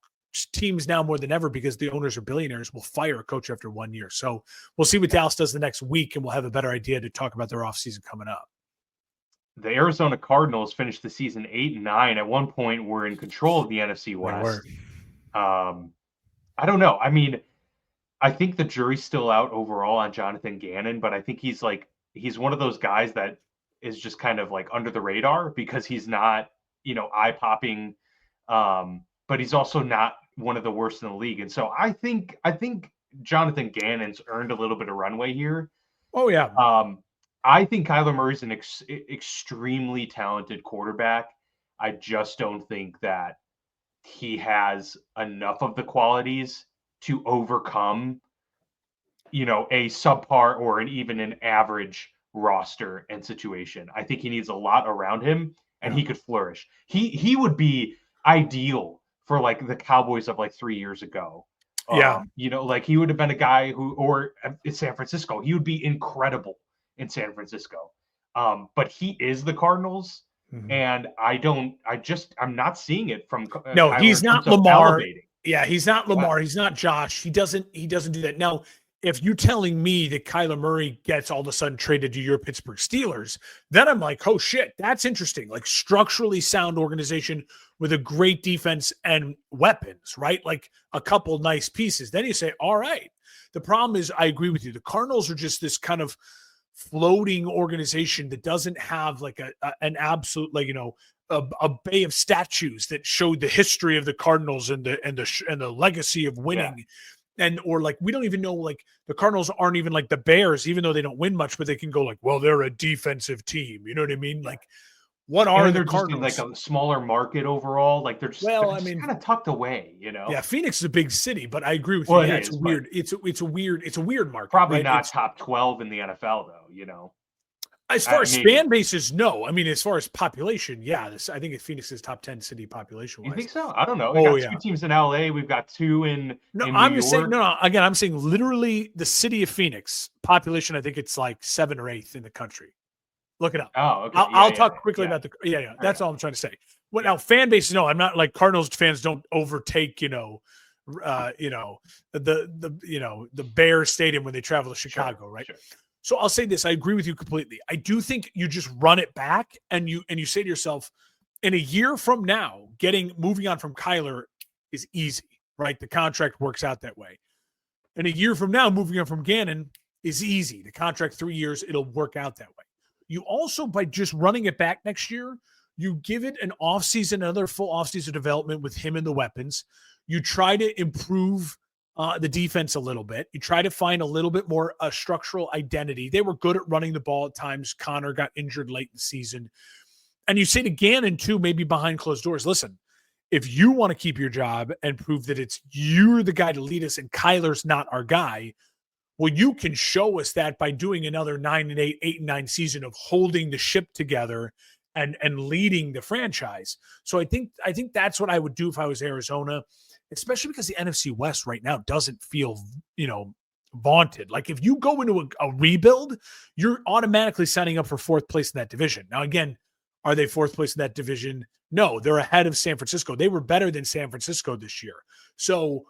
teams now more than ever, because the owners are billionaires, will fire a coach after 1 year. So we'll see what Dallas does the next week, and we'll have a better idea to talk about their offseason coming up. The Arizona Cardinals finished the season 8-9. At one point, were in control of the NFC West. I don't know. I mean, I think the jury's still out overall on Jonathan Gannon, but I think he's one of those guys that is just kind of like under the radar because he's not, eye-popping, but he's also not one of the worst in the league. And so I think Jonathan Gannon's earned a little bit of runway here. Oh, yeah. I think Kyler Murray's an extremely talented quarterback. I just don't think that he has enough of the qualities to overcome, a subpar or even an average roster and situation. I think he needs a lot around him, and he could flourish. He would be ideal for like the Cowboys of like 3 years ago. He would have been a guy or in San Francisco, he would be incredible in San Francisco. But he is the Cardinals. Mm-hmm. And I'm not seeing it from Kyler. He's not Lamar. Yeah, he's not Lamar. He's not Josh. He doesn't do that. Now, if you're telling me that Kyler Murray gets all of a sudden traded to your Pittsburgh Steelers, then I'm like, oh shit, that's interesting. Like, structurally sound organization with a great defense and weapons, right? Like a couple nice pieces. Then you say, all right. The problem is, I agree with you. The Cardinals are just this kind of floating organization that doesn't have like an absolute, a bay of statues that showed the history of the Cardinals and the legacy of winning. Yeah. We don't even know, like, the Cardinals aren't even like the Bears, even though they don't win much, but they can go like, well, they're a defensive team. You know what I mean? Like, what are the Cardinals? Just like a smaller market overall. Like they're just kind of tucked away, Yeah, Phoenix is a big city, but I agree with you. Yeah, it's weird. It's a weird market. Probably right? Not top 12 in the NFL though, As far as fan bases, no. I mean, as far as population, yeah. I think Phoenix is top 10 city population. You think so? I don't know. We got 2 teams in LA. We've got 2 in New York. Again, I'm saying literally the city of Phoenix population. I think it's like 7th or 8th in the country. Look it up. Oh, okay. I'll talk quickly about the. That's all I'm trying to say. Well, now fan bases, no, I'm not like Cardinals fans don't overtake, the Bears Stadium when they travel to Chicago, right? Sure. So I'll say this: I agree with you completely. I do think you just run it back, and you say to yourself, in a year from now, moving on from Kyler is easy, right? The contract works out that way. And a year from now, moving on from Gannon is easy. The contract 3 years, it'll work out that way. You also, by just running it back next year, you give it an offseason, another full offseason development with him and the weapons. You try to improve the defense a little bit. You try to find a little bit more structural identity. They were good at running the ball at times. Connor got injured late in the season. And you say to Gannon, too, maybe behind closed doors, listen, if you want to keep your job and prove that you're the guy to lead us and Kyler's not our guy, well, you can show us that by doing another 9-8, 8-9 season of holding the ship together and leading the franchise. So I think that's what I would do if I was Arizona, especially because the NFC West right now doesn't feel, vaunted. Like, if you go into a rebuild, you're automatically signing up for 4th place in that division. Now, again, are they 4th place in that division? No, they're ahead of San Francisco. They were better than San Francisco this year. So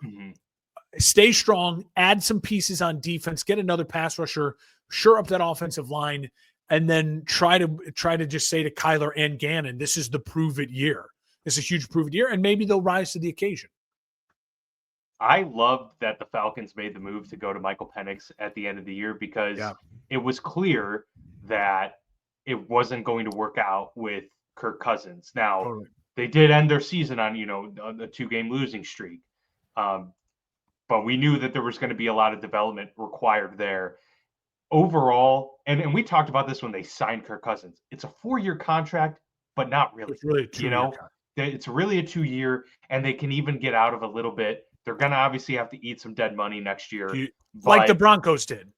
stay strong, add some pieces on defense, get another pass rusher, shore up that offensive line, and then try to just say to Kyler and Gannon, this is the prove it year. It's a huge prove it year, and maybe they'll rise to the occasion. I loved that the Falcons made the move to go to Michael Penix at the end of the year because it was clear that it wasn't going to work out with Kirk Cousins. Now, they did end their season on, a 2-game losing streak. But we knew that there was going to be a lot of development required there. Overall, and we talked about this when they signed Kirk Cousins. It's a 4-year contract, but not really. It's really a 2-year contract. It's really a 2-year, and they can even get out of a little bit. They're going to obviously have to eat some dead money next year. Like the Broncos did.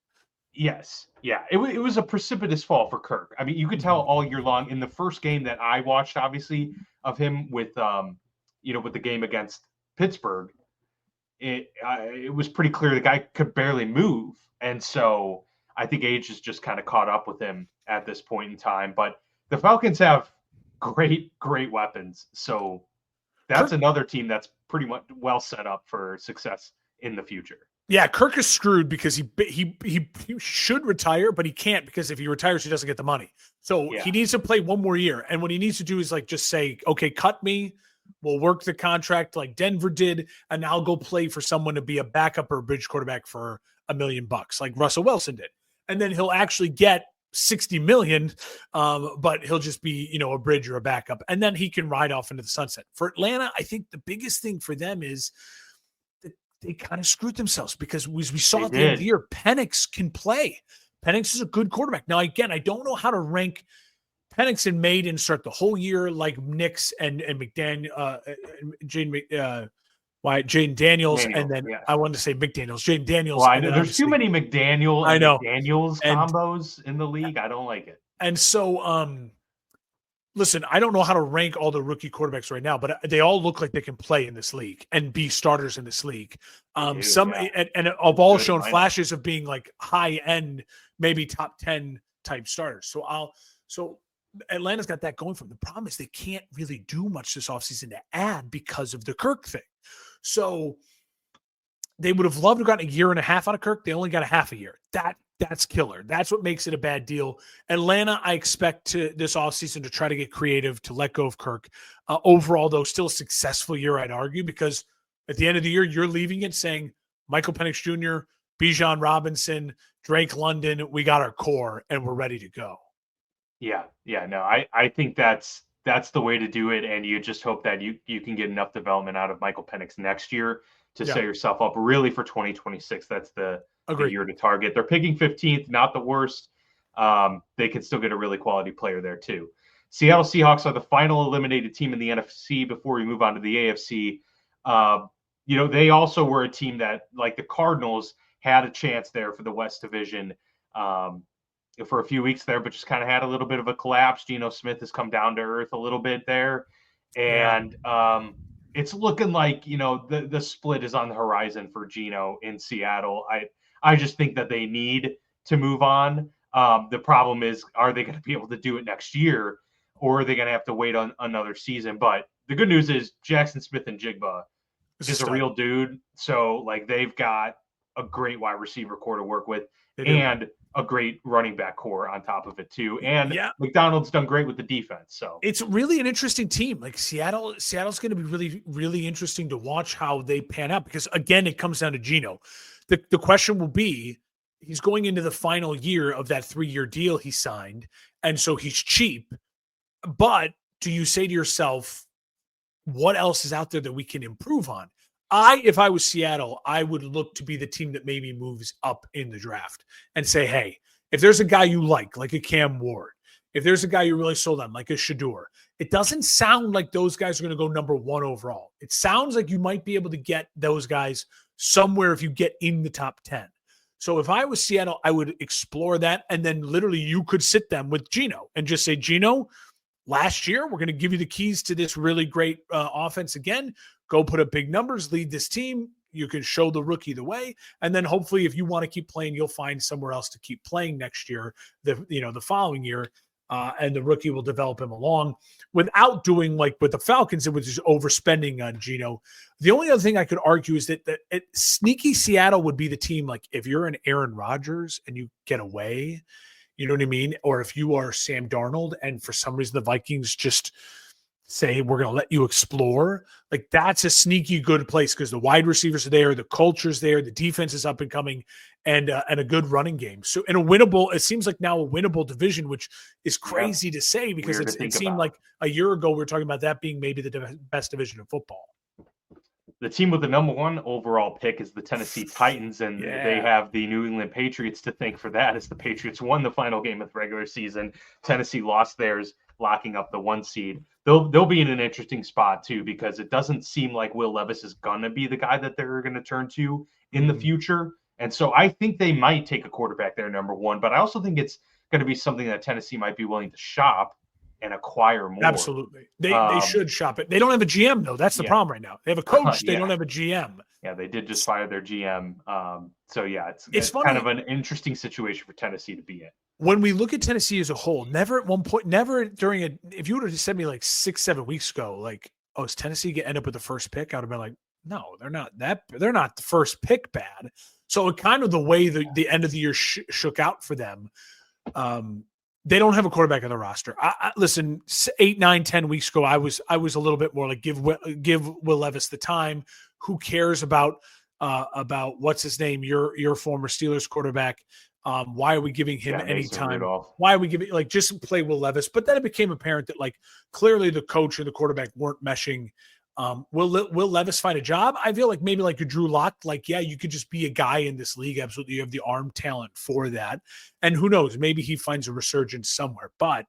Yes. Yeah. It was a precipitous fall for Kirk. I mean, you could tell all year long in the first game that I watched, obviously, of him with the game against Pittsburgh, it was pretty clear the guy could barely move. And so I think age has just kind of caught up with him at this point in time. But the Falcons have great weapons. So that's another team that's pretty much well set up for success in the future. Yeah, Kirk is screwed because he should retire, but he can't because if he retires, he doesn't get the money. So he needs to play one more year. And what he needs to do is like just say, okay, cut me. We'll work the contract like Denver did, and I'll go play for someone to be a backup or a bridge quarterback for $1 million, like Russell Wilson did. And then he'll actually get $60 million, but he'll just be, a bridge or a backup. And then he can ride off into the sunset. For Atlanta, I think the biggest thing for them is that they kind of screwed themselves because we saw at the end of the year, Penix can play. Penix is a good quarterback. Now, again, I don't know how to rank Penix and Maiden start the whole year like Nix and McDaniel, Jaden Daniels, and then I wanted to say McDaniels, Jaden Daniels. Well, I know there's too many McDaniels combos in the league. I don't like it. And so, listen, I don't know how to rank all the rookie quarterbacks right now, but they all look like they can play in this league and be starters in this league. And have all shown flashes of being like high end, maybe top 10 type starters. So Atlanta's got that going for them. The problem is they can't really do much this offseason to add because of the Kirk thing. So they would have loved to have gotten a year and a half out of Kirk. They only got a half a year. That's killer. That's what makes it a bad deal. Atlanta, I expect this offseason to try to get creative to let go of Kirk. Overall, though, still a successful year, I'd argue, because at the end of the year, you're leaving it saying Michael Penix Jr., Bijan Robinson, Drake London, we got our core and we're ready to go. Yeah. No, I think that's the way to do it. And you just hope that you can get enough development out of Michael Penix next year to set yourself up really for 2026. That's the year to target. They're picking 15th, not the worst. They can still get a really quality player there too. Seattle Seahawks are the final eliminated team in the NFC before we move on to the AFC. They also were a team that, like the Cardinals, had a chance there for the West Division. For a few weeks there, but just kind of had a little bit of a collapse. Geno Smith has come down to earth a little bit there. And it's looking like, the split is on the horizon for Geno in Seattle. I just think that they need to move on. The problem is, are they going to be able to do it next year, or are they going to have to wait on another season? But the good news is Jackson Smith-Njigba is a real dude. So like they've got a great wide receiver core to work with and a great running back core on top of it too. And McDonald's done great with the defense. So it's really an interesting team. Like Seattle's going to be really, really interesting to watch how they pan out, because again, it comes down to Geno. The question will be, he's going into the final year of that 3-year deal he signed. And so he's cheap, but do you say to yourself, what else is out there that we can improve on? If I was Seattle, I would look to be the team that maybe moves up in the draft and say, hey, if there's a guy you like a Cam Ward, if there's a guy you really sold on, like a Shedeur, it doesn't sound like those guys are going to go number 1 overall. It sounds like you might be able to get those guys somewhere if you get in the top 10. So if I was Seattle, I would explore that. And then literally you could sit them with Geno and just say, Geno, last year, we're going to give you the keys to this really great offense again. Go put up big numbers, lead this team. You can show the rookie the way. And then hopefully if you want to keep playing, you'll find somewhere else to keep playing next year, the following year. And the rookie will develop him along without doing like with the Falcons, it was just overspending on Geno. The only other thing I could argue is that sneaky Seattle would be the team. Like if you're an Aaron Rodgers and you get away, you know what I mean? Or if you are Sam Darnold and for some reason the Vikings just say, we're going to let you explore, like that's a sneaky good place because the wide receivers are there, the culture's there, the defense is up and coming, and a good running game. So in it seems like now a winnable division, which is crazy to say because it seemed like a year ago we were talking about that being maybe the best division in football. The team with the number 1 overall pick is the Tennessee Titans, and they have the New England Patriots to thank for that, as the Patriots won the final game of the regular season. Tennessee lost theirs, locking up the 1 seed. They'll be in an interesting spot too, because it doesn't seem like Will Levis is gonna be the guy that they're gonna turn to in the future. And so I think they might take a quarterback there, number 1, but I also think it's gonna be something that Tennessee might be willing to shop and acquire more. Absolutely. They should shop it. They don't have a GM, though. That's the problem right now. They have a coach. They don't have a GM. Yeah, they did just fire their GM. So, yeah, it's kind of an interesting situation for Tennessee to be in. When we look at Tennessee as a whole, never at one point, never during if you would have said me like 6-7 weeks ago, like, oh, is Tennessee going to end up with the first pick? I would have been like, no, they're not the first pick bad. So kind of the way the end of the year shook out for them, they don't have a quarterback on the roster. Listen, 8, 9, 10 weeks ago, I was a little bit more like give Will Levis the time. Who cares about what's his name? Your former Steelers quarterback. Why are we giving him any time? Why are we giving just play Will Levis? But then it became apparent that clearly the coach and the quarterback weren't meshing. Will Levis find a job? I feel like maybe like a Drew Lock, you could just be a guy in this league. Absolutely. You have the arm talent for that. And who knows, maybe he finds a resurgence somewhere. But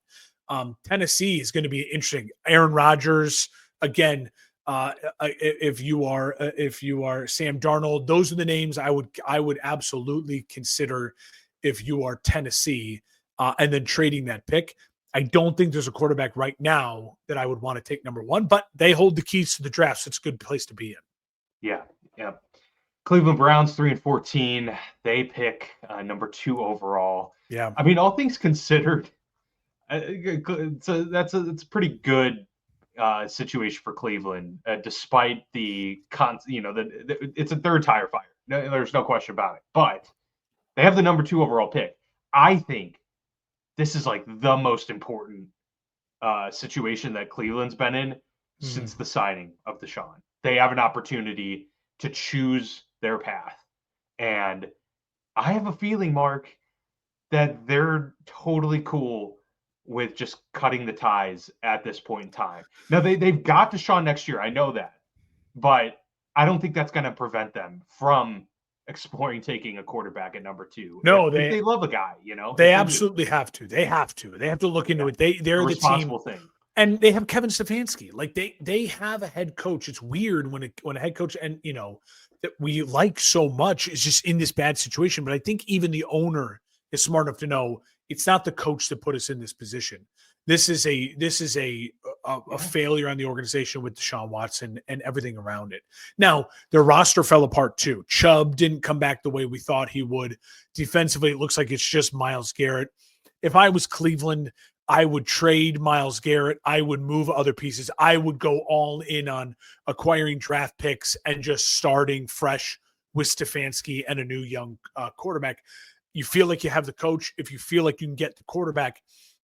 Tennessee is going to be interesting. Aaron Rodgers, again, if you are Sam Darnold, those are the names I would absolutely consider if you are Tennessee, and then trading that pick. I don't think there's a quarterback right now that I would want to take number 1, but they hold the keys to the draft, so it's a good place to be in. Yeah. Cleveland Browns 3-14. They pick number 2 overall. Yeah. I mean, all things considered, it's a pretty good situation for Cleveland, despite it's a third tire fire. There's no question about it. But they have the number 2 overall pick. I think this is the most important situation that Cleveland's been in since the signing of Deshaun. They have an opportunity to choose their path. And I have a feeling, Mark, that they're totally cool with just cutting the ties at this point in time. Now, they've got Deshaun next year. I know that. But I don't think that's going to prevent them from exploring taking a quarterback at number 2. No, they love a guy, They absolutely have to. They have to look into it. They're the team. Thing. And they have Kevin Stefanski. They have a head coach. It's weird when a head coach and that we like so much is just in this bad situation. But I think even the owner is smart enough to know it's not the coach that put us in this position. This is a failure on the organization with Deshaun Watson and everything around it. Now, their roster fell apart too. Chubb didn't come back the way we thought he would. Defensively, it looks like it's just Myles Garrett. If I was Cleveland, I would trade Myles Garrett. I would move other pieces. I would go all in on acquiring draft picks and just starting fresh with Stefanski and a new young quarterback. You feel like you have the coach. If you feel like you can get the quarterback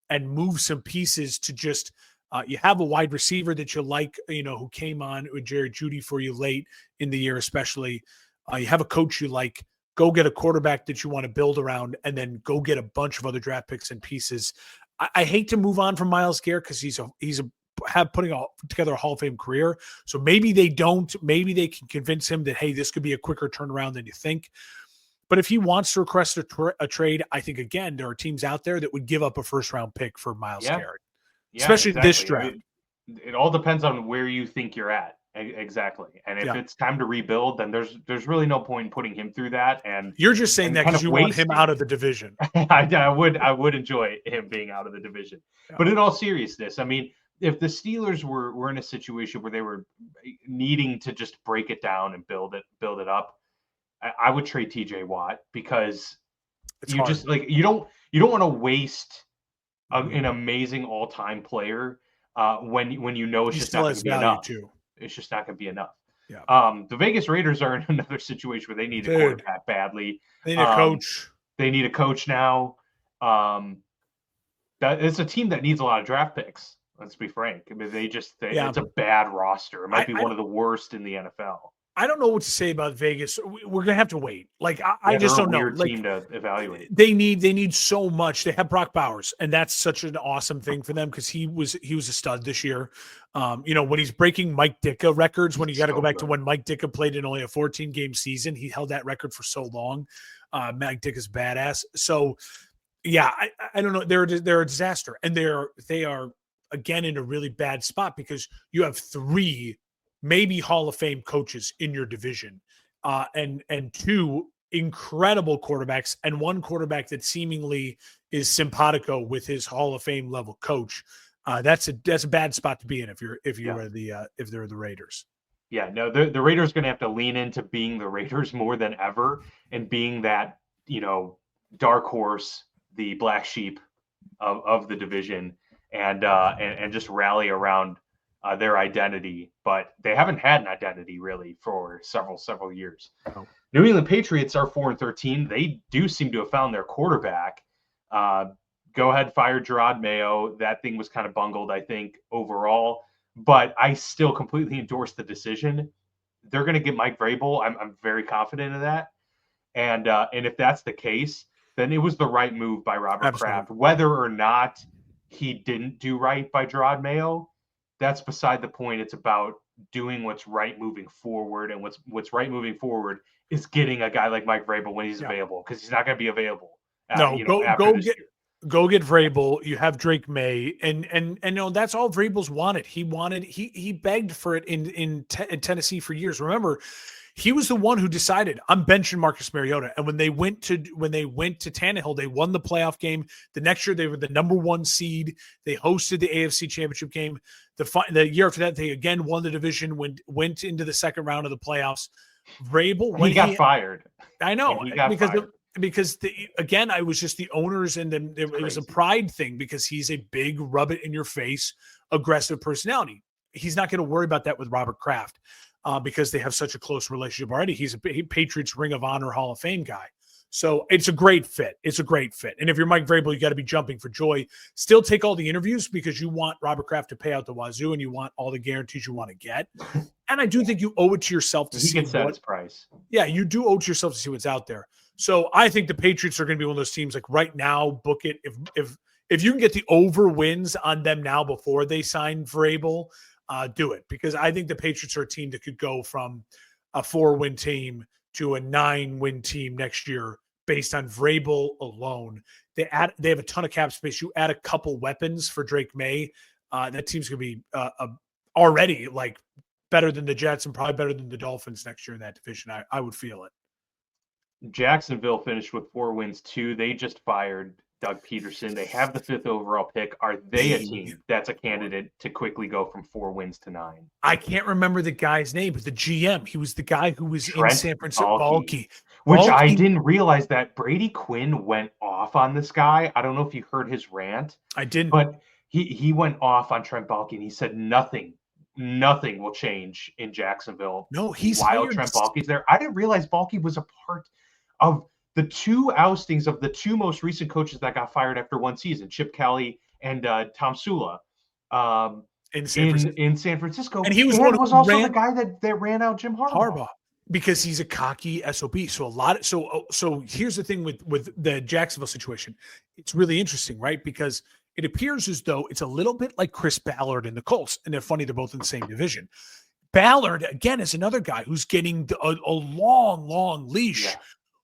and move some pieces to just you have a wide receiver that you like, who came on with Jerry Jeudy for you late in the year, especially. You have a coach you like. Go get a quarterback that you want to build around, and then go get a bunch of other draft picks and pieces. I hate to move on from Myles Garrett because he's putting together a Hall of Fame career. So maybe they don't. Maybe they can convince him that, hey, this could be a quicker turnaround than you think. But if he wants to request a trade, I think, again, there are teams out there that would give up a first-round pick for Myles Garrett, especially this draft. It all depends on where you think you're at. Exactly. And if it's time to rebuild, then there's really no point in putting him through that. And you're just saying that because you want him out of the division. I would enjoy him being out of the division. Yeah. But in all seriousness, I mean, if the Steelers were in a situation where they were needing to just break it down and build it up, I would trade TJ Watt, because it's hard. Just you don't want to waste an amazing all-time player when you know it's just not going to be enough. It's just not going to be enough. Yeah. The Vegas Raiders are in another situation where they need a quarterback badly. They need a coach. They need a coach now. It's a team that needs a lot of draft picks. Let's be frank. I mean, it's a bad roster. It might be one of the worst in the NFL. I don't know what to say about Vegas. We're gonna have to wait. Like I just don't know. Weird Like team to evaluate. they need so much. They have Brock Bowers, and that's such an awesome thing for them because he was a stud this year. When he's breaking Mike Ditka records, when you got to go back to when Mike Ditka played in only a 14-game season, he held that record for so long. Mike Ditka's badass. So yeah, I don't know. They're a disaster, and they are again in a really bad spot because you have 3 maybe Hall of Fame coaches in your division, and 2 incredible quarterbacks, and 1 quarterback that seemingly is simpatico with his Hall of Fame level coach. That's a bad spot to be in if they're the Raiders. Yeah, no, the Raiders are going to have to lean into being the Raiders more than ever and being that, dark horse, the black sheep of the division, and just rally around their identity. But they haven't had an identity really for several years. Oh. New England Patriots are 4-13. They do seem to have found their quarterback. Go ahead, fire Gerard Mayo. That thing was kind of bungled, I think, overall. But I still completely endorse the decision. They're going to get Mike Vrabel. I'm very confident in that. And if that's the case, then it was the right move by Robert Kraft. Whether or not he didn't do right by Gerard Mayo, that's beside the point. It's about doing what's right moving forward, and what's right moving forward is getting a guy like Mike Vrabel when he's available, because he's not going to be available. Go get Vrabel. You have Drake May, and that's all Vrabel's wanted. He begged for it in Tennessee for years. Remember, he was the one who decided I'm benching Marcus Mariota. And when they went to Tannehill, they won the playoff game. The next year they were the number 1 seed. They hosted the AFC Championship game. The year after that, they again won the division. Went into the second round of the playoffs. Vrabel, when he got fired. I know, because again, I was just the owners, and then it was a pride thing because he's a big rub it in your face, aggressive personality. He's not going to worry about that with Robert Kraft because they have such a close relationship already. He's a Patriots Ring of Honor Hall of Fame guy. So it's a great fit. And if you're Mike Vrabel, you got to be jumping for joy. Still take all the interviews because you want Robert Kraft to pay out the wazoo, and you want all the guarantees you want to get. And I do think you owe it to yourself to see his price. Yeah, you do owe it to yourself to see what's out there. So I think the Patriots are going to be one of those teams, like right now, book it. If you can get the over wins on them now before they sign Vrabel, do it, because I think the Patriots are a team that could go from a 4-win team to a 9-win team next year based on Vrabel alone. They have a ton of cap space. You add a couple weapons for Drake May, that team's going to be already like better than the Jets and probably better than the Dolphins next year in that division. I would feel it. Jacksonville finished with 4 wins too. They just fired Doug Peterson. They have the 5th overall pick. Are they a team that's a candidate to quickly go from 4 wins to 9? I can't remember the guy's name, but the GM, he was the guy who was in San Francisco. Baalke. Which I didn't realize that Brady Quinn went off on this guy. I don't know if you heard his rant. I didn't. But he went off on Trent Baalke, and he said nothing will change in Jacksonville. No, he's while Trent Baalke's there. I didn't realize Baalke was a part of the 2 oustings of the 2 most recent coaches that got fired after 1 season, Chip Kelly and Tom Sula, in San Francisco. And he was also the guy that ran out Jim Harbaugh. Because he's a cocky SOB. So here's the thing with the Jacksonville situation. It's really interesting, right? Because it appears as though it's a little bit like Chris Ballard and the Colts, and they're funny. They're both in the same division. Ballard, again, is another guy who's getting a long leash. Yeah.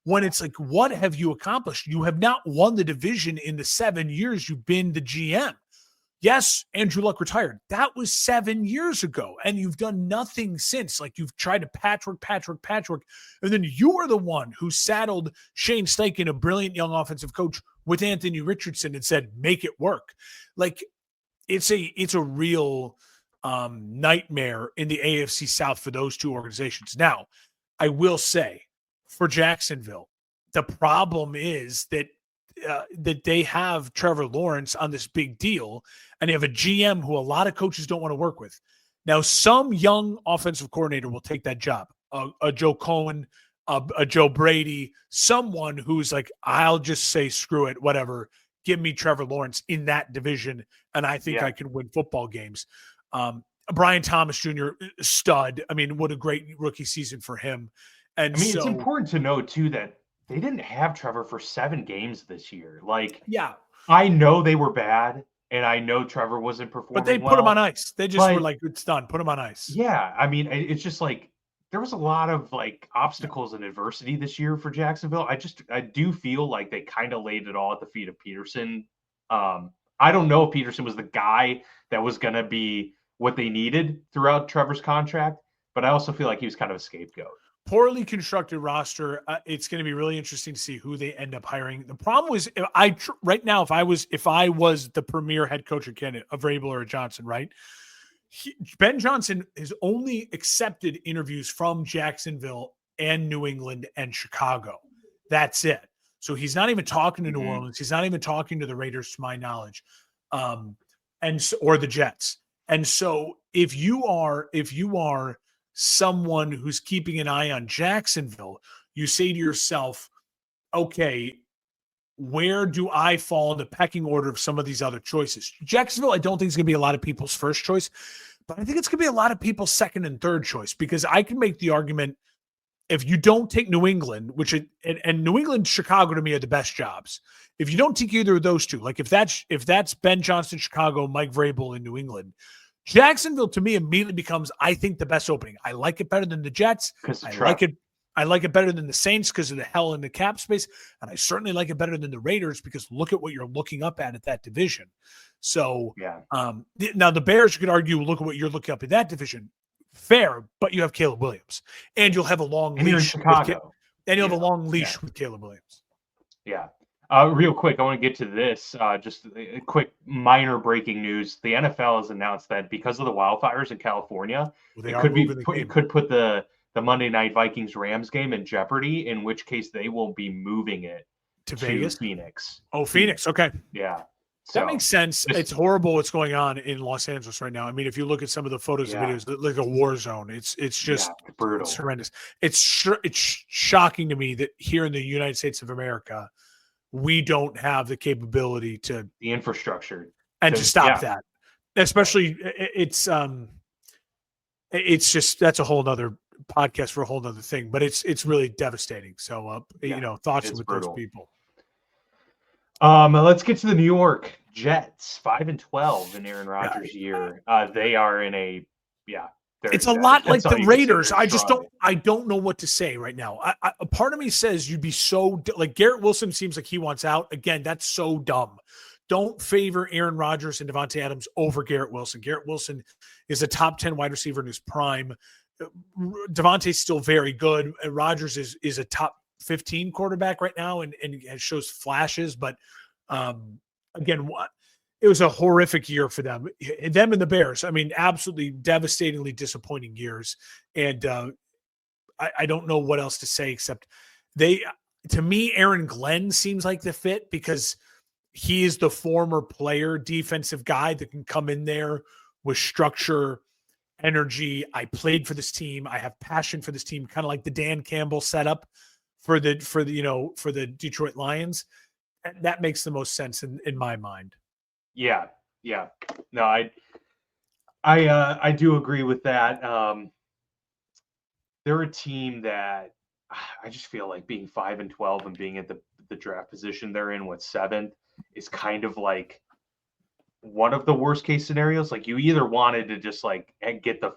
When it's like, what have you accomplished? You have not won the division in the 7 years you've been the GM. Yes, Andrew Luck retired. That was 7 years ago, and you've done nothing since. Like, you've tried to patchwork, and then you are the one who saddled Shane Steichen, a brilliant young offensive coach, with Anthony Richardson and said, make it work. Like, it's a real nightmare in the AFC South for those 2 organizations. Now, I will say, for Jacksonville, the problem is that they have Trevor Lawrence on this big deal, and they have a GM who a lot of coaches don't want to work with. Now, some young offensive coordinator will take that job, a Joe Cohen, a Joe Brady, someone who's like, I'll just say, screw it, whatever, give me Trevor Lawrence in that division, and I think I can win football games. Brian Thomas Jr. stud. I mean, what a great rookie season for him. And I mean, it's important to note too that they didn't have Trevor for 7 games this year. Like, yeah, I know they were bad, and I know Trevor wasn't but they performing put him on well. ice. They just were like, it's done. Put him on ice. Yeah, I mean, it's just like there was a lot of like obstacles and adversity this year for Jacksonville. I do feel like they kind of laid it all at the feet of Peterson. I don't know if Peterson was the guy that was going to be what they needed throughout Trevor's contract, but I also feel like he was kind of a scapegoat. Poorly constructed roster. It's going to be really interesting to see who they end up hiring. The problem was, right now, if I was the premier head coach or candidate of Vrabel or Johnson, right? Ben Johnson has only accepted interviews from Jacksonville and New England and Chicago. That's it. So he's not even talking to New Orleans. He's not even talking to the Raiders, to my knowledge, or the Jets. And so if you are someone who's keeping an eye on Jacksonville, you say to yourself, okay, where do I fall in the pecking order of some of these other choices? Jacksonville, I don't think is going to be a lot of people's first choice, but I think it's going to be a lot of people's second and third choice, because I can make the argument, if you don't take New England, and New England, Chicago to me are the best jobs. If you don't take either of those two, like if that's Ben Johnson, Chicago, Mike Vrabel in New England, Jacksonville to me immediately becomes, I think, the best opening. I like it better than the Jets. I like it better than the Saints because of the hell in the cap space. And I certainly like it better than the Raiders because look at what you're looking up at that division. So now the Bears, you could argue, look at what you're looking up in that division. Fair, but you have Caleb Williams. And you'll have a long leash. You're in Chicago. And you'll have a long leash with Caleb Williams. Yeah. Real quick, I want to get to this. Just a quick minor breaking news. The NFL has announced that because of the wildfires in California, it could put the Monday Night Vikings-Rams game in jeopardy, in which case they will be moving it to Vegas? Phoenix. Oh, Phoenix. Okay. Yeah. So, that makes sense. It's horrible what's going on in Los Angeles right now. I mean, if you look at some of the photos and videos, like a war zone, it's just brutal. It's horrendous. It's shocking to me that here in the United States of America, we don't have the capability the infrastructure to stop that. Especially it's just, that's a whole nother podcast for a whole nother thing, but it's really devastating. So thoughts with brutal. Those people. Let's get to the New York Jets, 5-12 in Aaron Rodgers' year. They are in it's a lot like the Raiders. I don't know what to say right now. A part of me says you'd be so like Garrett Wilson seems like he wants out. Again, that's so dumb. Don't favor Aaron Rodgers and Davante Adams over Garrett Wilson. Garrett Wilson is a top 10 wide receiver in his prime. Davante's still very good. And Rodgers is a top 15 quarterback right now and shows flashes. But again, it was a horrific year for them and the Bears. I mean, absolutely devastatingly disappointing years. And I don't know what else to say except to me, Aaron Glenn seems like the fit because he is the former player, defensive guy that can come in there with structure, energy. I played for this team. I have passion for this team, kind of like the Dan Campbell setup for the Detroit Lions. And that makes the most sense in my mind. Yeah. No, I do agree with that. They're a team that I just feel like being 5-12 and being at the draft position they're in, 7th, is kind of like one of the worst case scenarios. Like you either wanted to just like get the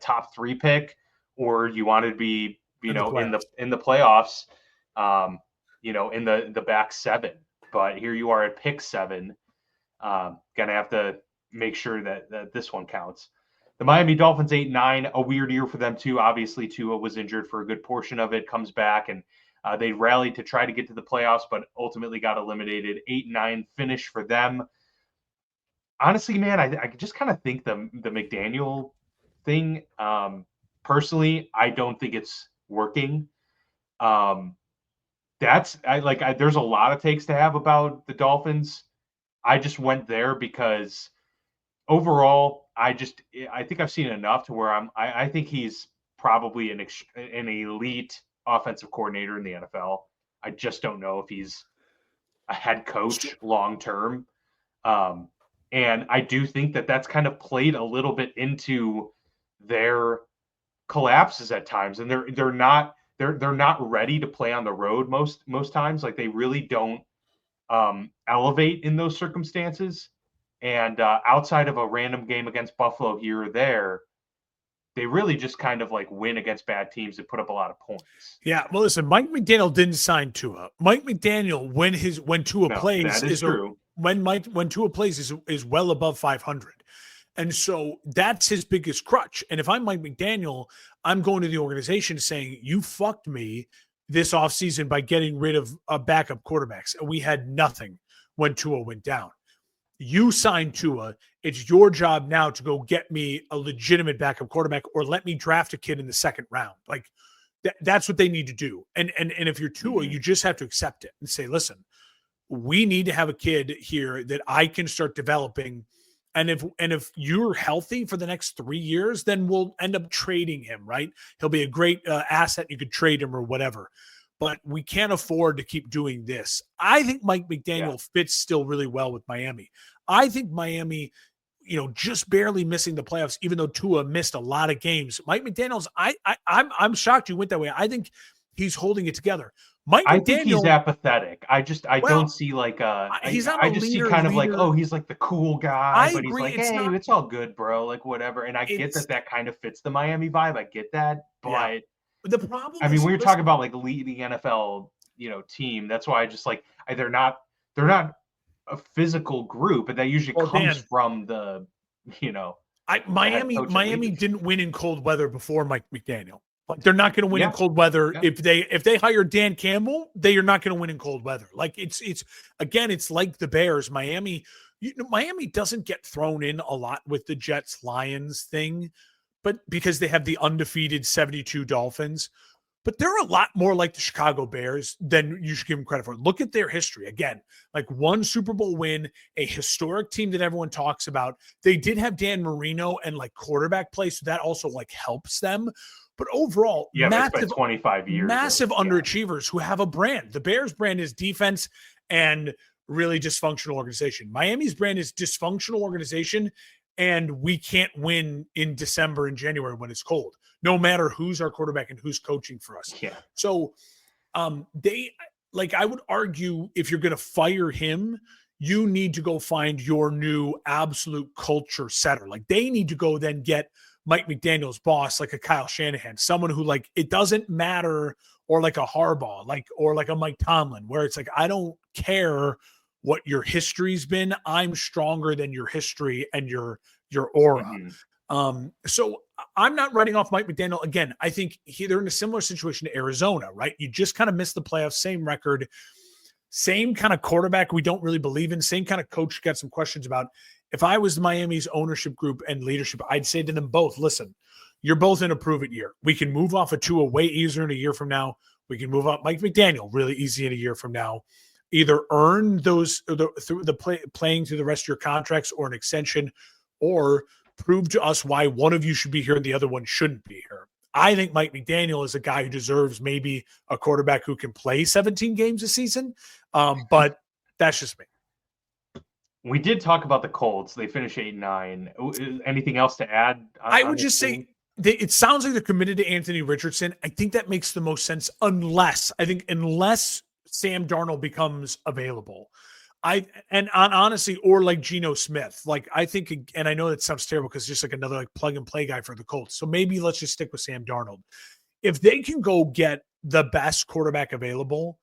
top 3 pick, or you wanted to be in the playoffs, in the back 7. But here you are at pick 7. Gonna have to make sure that this one counts. The Miami Dolphins 8-9, a weird year for them too. Obviously, Tua was injured for a good portion of it, comes back, and they rallied to try to get to the playoffs, but ultimately got eliminated. 8-9 finish for them. Honestly, man, I just kind of think the McDaniel thing, personally, I don't think it's working. There's a lot of takes to have about the Dolphins. I just went there because overall, I think I've seen enough to where I think he's probably an elite offensive coordinator in the NFL. I just don't know if he's a head coach long term. And I do think that that's kind of played a little bit into their collapses at times, and they're not ready to play on the road most times. Like they really don't elevate in those circumstances. And outside of a random game against Buffalo here or there, they really just kind of like win against bad teams and put up a lot of points. Yeah, well, listen, Mike McDaniel didn't sign Tua. Mike McDaniel, when Tua plays, that is true. When Tua plays is well above 500. And so that's his biggest crutch. And if I'm Mike McDaniel, I'm going to the organization saying, you fucked me this offseason by getting rid of backup quarterbacks. And we had nothing when Tua went down. You signed Tua. It's your job now to go get me a legitimate backup quarterback or let me draft a kid in the second round. Like that's what they need to do. And if you're Tua, you just have to accept it and say, listen, we need to have a kid here that I can start developing. And if you're healthy for the next 3 years, then we'll end up trading him, right? He'll be a great asset. You could trade him or whatever. But we can't afford to keep doing this. I think Mike McDaniel fits still really well with Miami. I think Miami, just barely missing the playoffs, even though Tua missed a lot of games. Mike McDaniel's, I'm shocked you went that way. I think he's holding it together. I think he's apathetic. I don't see like he's not I just see kind of like, oh, he's like the cool guy, but he's like, hey, it's all good, bro, like whatever. And I get that kind of fits the Miami vibe. I get that, but the problem, I mean, when you're talking about like leading NFL, team, that's why I just like they're not a physical group, but that usually comes from the, Miami didn't win in cold weather before Mike McDaniel. Like they're not going to win in cold weather. If they hire Dan Campbell, they are not going to win in cold weather. Like it's like the Bears. Miami doesn't get thrown in a lot with the Jets Lions thing, but because they have the undefeated 72 Dolphins. But they're a lot more like the Chicago Bears than you should give them credit for. Look at their history. Again, like one Super Bowl win, a historic team that everyone talks about. They did have Dan Marino and like quarterback play, so that also like helps them. But overall, massive 25 years, massive underachievers who have a brand. The Bears brand is defense and really dysfunctional organization. Miami's brand is dysfunctional organization, and we can't win in December and January when it's cold, no matter who's our quarterback and who's coaching for us. Yeah. So I would argue if you're going to fire him, you need to go find your new absolute culture setter. Like they need to go then get Mike McDaniel's boss, like a Kyle Shanahan, someone who like, it doesn't matter, or like a Harbaugh, or like a Mike Tomlin, where it's like, I don't care what your history's been. I'm stronger than your history and your aura. Mm-hmm. So I'm not writing off Mike McDaniel. Again, I think they're in a similar situation to Arizona, right? You just kind of missed the playoffs, same record, same kind of quarterback we don't really believe in, same kind of coach got some questions about. If I was Miami's ownership group and leadership, I'd say to them both, listen, you're both in a prove-it year. We can move off of Tua way easier in a year from now. We can move up Mike McDaniel really easy in a year from now. Either earn those through playing through the rest of your contracts or an extension, or prove to us why one of you should be here and the other one shouldn't be here. I think Mike McDaniel is a guy who deserves maybe a quarterback who can play 17 games a season, but that's just me. We did talk about the Colts. They finish 8-9. Anything else to add? I would just say it sounds like they're committed to Anthony Richardson. I think that makes the most sense unless Sam Darnold becomes available. Honestly, or like Geno Smith. Like I think, and I know that sounds terrible because it's just like another like plug and play guy for the Colts. So maybe let's just stick with Sam Darnold. If they can go get the best quarterback available,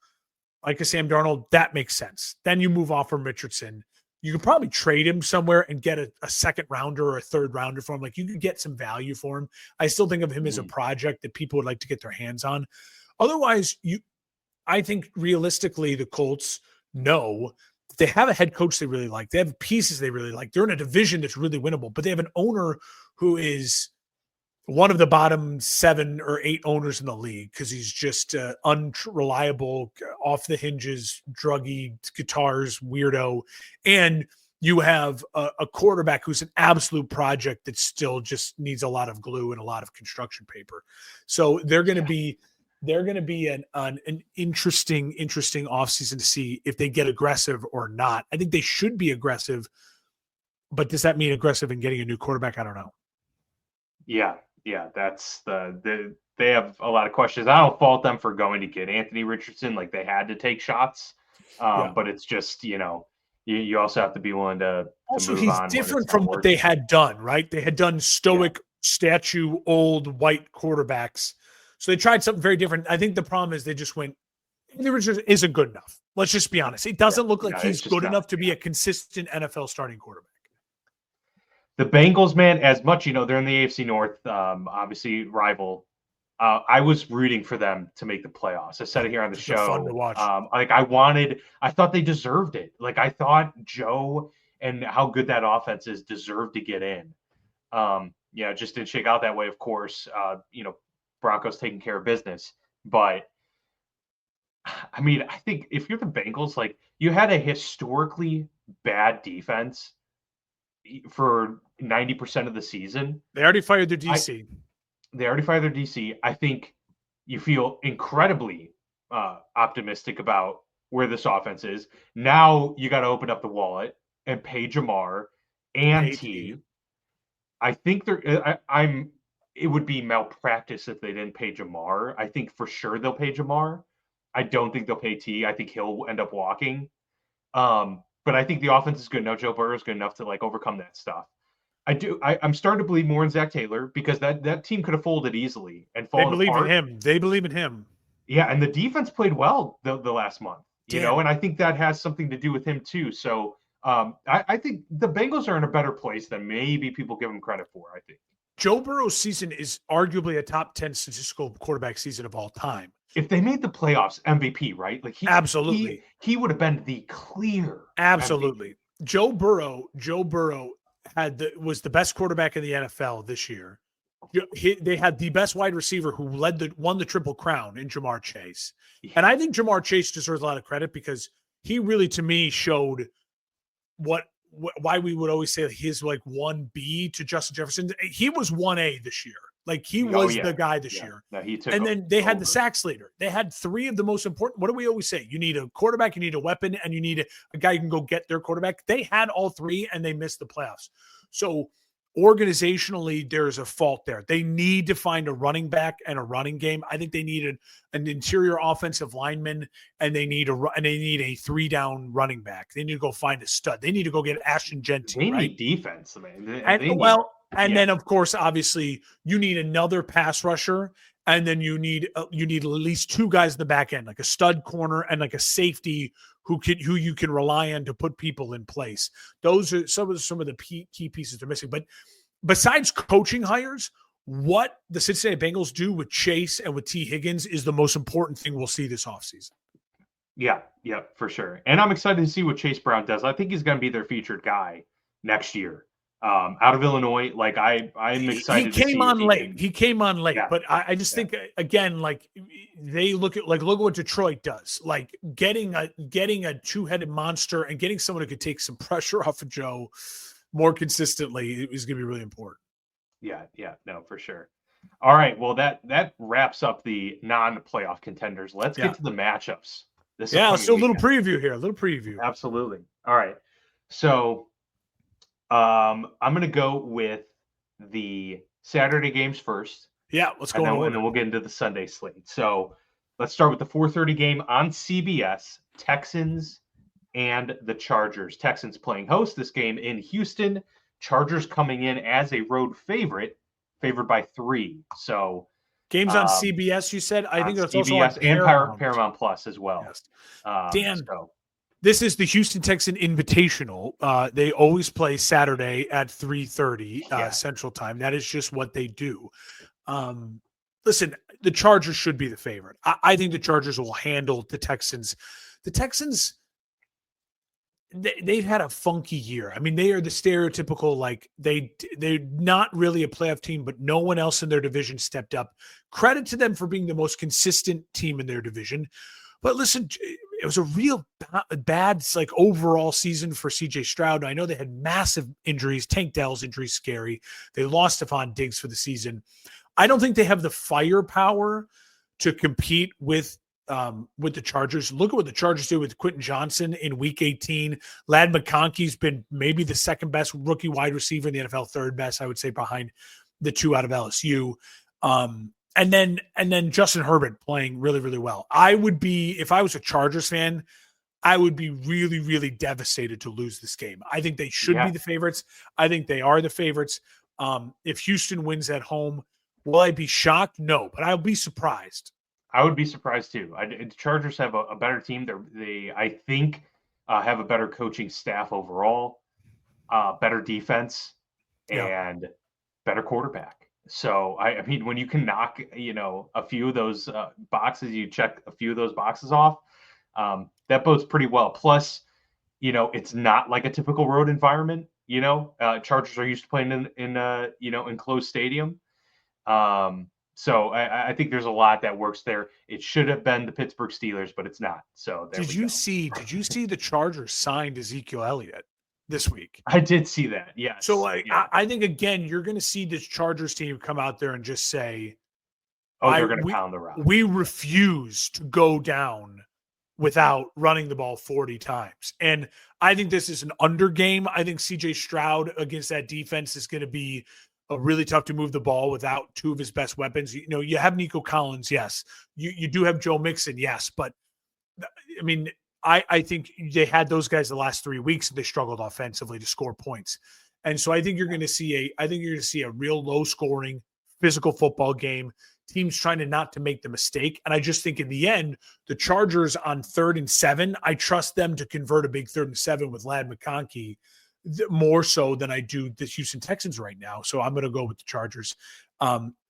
like a Sam Darnold, that makes sense. Then you move off from Richardson. You could probably trade him somewhere and get a second rounder or a third rounder for him. Like you could get some value for him. I still think of him as a project that people would like to get their hands on. Otherwise, I think realistically, the Colts know they have a head coach they really like. They have pieces they really like. They're in a division that's really winnable, but they have an owner who is one of the bottom 7 or 8 owners in the league because he's just unreliable, off the hinges, druggy, guitars, weirdo. And you have a quarterback who's an absolute project that still just needs a lot of glue and a lot of construction paper. So they're going to be an interesting offseason to see if they get aggressive or not. I think they should be aggressive But does that mean aggressive in getting a new quarterback? I don't know. Yeah, that's they have a lot of questions. I don't fault them for going to get Anthony Richardson. Like they had to take shots, but it's just you also have to be willing to also move he's on different from what they had done, right? They had done stoic statue old white quarterbacks, so they tried something very different. I think the problem is they just went, Anthony Richardson isn't good enough. Let's just be honest. It doesn't look like he's good enough to be a consistent NFL starting quarterback. The Bengals, man, as much, they're in the AFC North, obviously rival. I was rooting for them to make the playoffs. I said it here on the show. Fun to watch. I thought they deserved it. Like I thought Joe and how good that offense is deserved to get in. It just didn't shake out that way, of course. Broncos taking care of business. But I mean, I think if you're the Bengals, like you had a historically bad defense for 90% of the season. They already fired their DC. I think you feel incredibly optimistic about where this offense is. Now you got to open up the wallet and pay Jamar and T. I think it would be malpractice if they didn't pay Jamar. I think for sure they'll pay Jamar. I don't think they'll pay T. I think he'll end up walking. But I think the offense is good enough. Joe Burrow is good enough to like overcome that stuff. I'm starting to believe more in Zach Taylor because that team could have folded easily and fallen apart. They believe in him. Yeah, and the defense played well the last month, and I think that has something to do with him too. So I think the Bengals are in a better place than maybe people give them credit for, I think. Joe Burrow's season is arguably a top 10 statistical quarterback season of all time. If they made the playoffs, MVP, right? Like absolutely, he would have been the clear. Absolutely, MVP. Joe Burrow was the best quarterback in the NFL this year. They had the best wide receiver who won the Triple Crown in Jamar Chase, and I think Jamar Chase deserves a lot of credit because he really, to me, showed why we would always say his like 1B to Justin Jefferson. He was 1A this year. Like he was the guy this year. No, he took and then they had the sacks leader. They had three of the most important. What do we always say? You need a quarterback, you need a weapon, and you need a guy who can go get their quarterback. They had all three and they missed the playoffs. So organizationally, there's a fault there. They need to find a running back and a running game. I think they needed an interior offensive lineman, and they need a 3-down running back. They need to go find a stud. They need to go get Ashton Genty. They need defense, man. Then of course, obviously, you need another pass rusher, and then you need at least two guys in the back end, like a stud corner and like a safety who you can rely on to put people in place. Those are some of the key pieces they're missing. But besides coaching hires, what the Cincinnati Bengals do with Chase and with T. Higgins is the most important thing we'll see this offseason. Yeah, for sure. And I'm excited to see what Chase Brown does. I think he's going to be their featured guy next year. Out of Illinois, like I'm excited. He came on late, but I just think again, like they look at what Detroit does, like getting a two-headed monster and getting someone who could take some pressure off of Joe more consistently is going to be really important. Yeah, no, for sure. All right, well that wraps up the non-playoff contenders. Let's get to the matchups. Let's do a little preview here. Absolutely. All right, so. I'm going to go with the Saturday games first. Yeah, let's go. And then we'll get into the Sunday slate. So let's start with the 4:30 game on CBS, Texans and the Chargers. Texans playing host this game in Houston. Chargers coming in as a road favored by 3. So games on CBS, you said? I think that's CBS also on Paramount Plus as well. Yes. Dan, this is the Houston Texan Invitational. They always play Saturday at 3:30 Central Time. That is just what they do. Listen, the Chargers should be the favorite. I think the Chargers will handle the Texans. The Texans, they've had a funky year. I mean, they are the stereotypical, like they're not really a playoff team, but no one else in their division stepped up. Credit to them for being the most consistent team in their division. But listen, it was a real bad like overall season for CJ Stroud. I know they had massive injuries. Tank Dell's injury scary. They lost Stephon Diggs for the season. I don't think they have the firepower to compete with with the Chargers. Look at what the Chargers did with Quentin Johnson in Week 18. Ladd McConkey's been maybe the second best rookie wide receiver in the NFL, third best, I would say, behind the two out of LSU. And then Justin Herbert playing really, really well. I would be, if I was a Chargers fan, I would be really, really devastated to lose this game. I think they should be the favorites. I think they are the favorites. If Houston wins at home, will I be shocked? No, but I'll be surprised. I would be surprised too. The Chargers have a better team. They I think, have a better coaching staff overall, better defense, and better quarterback. So I mean, when you can knock a few of those boxes, you check a few of those boxes off. That bodes pretty well. Plus, it's not like a typical road environment. Chargers are used to playing in enclosed stadium. So I think there's a lot that works there. It should have been the Pittsburgh Steelers, but it's not. So did you see the Chargers signed Ezekiel Elliott this week? I did see that. Yes. So I think again, you're going to see this Chargers team come out there and just say, they're going to pound the rock. We refuse to go down without running the ball 40 times. And I think this is an under game. I think CJ Stroud against that defense is going to be really tough to move the ball without two of his best weapons. You have Nico Collins, yes. You do have Joe Mixon, yes. But I mean, I think they had those guys the last 3 weeks and they struggled offensively to score points. And so I think you're going to see a real low scoring physical football game. Teams trying to not to make the mistake. And I just think in the end, the Chargers on 3rd and 7, I trust them to convert a big 3rd and 7 with Ladd McConkey more so than I do the Houston Texans right now. So I'm going to go with the Chargers.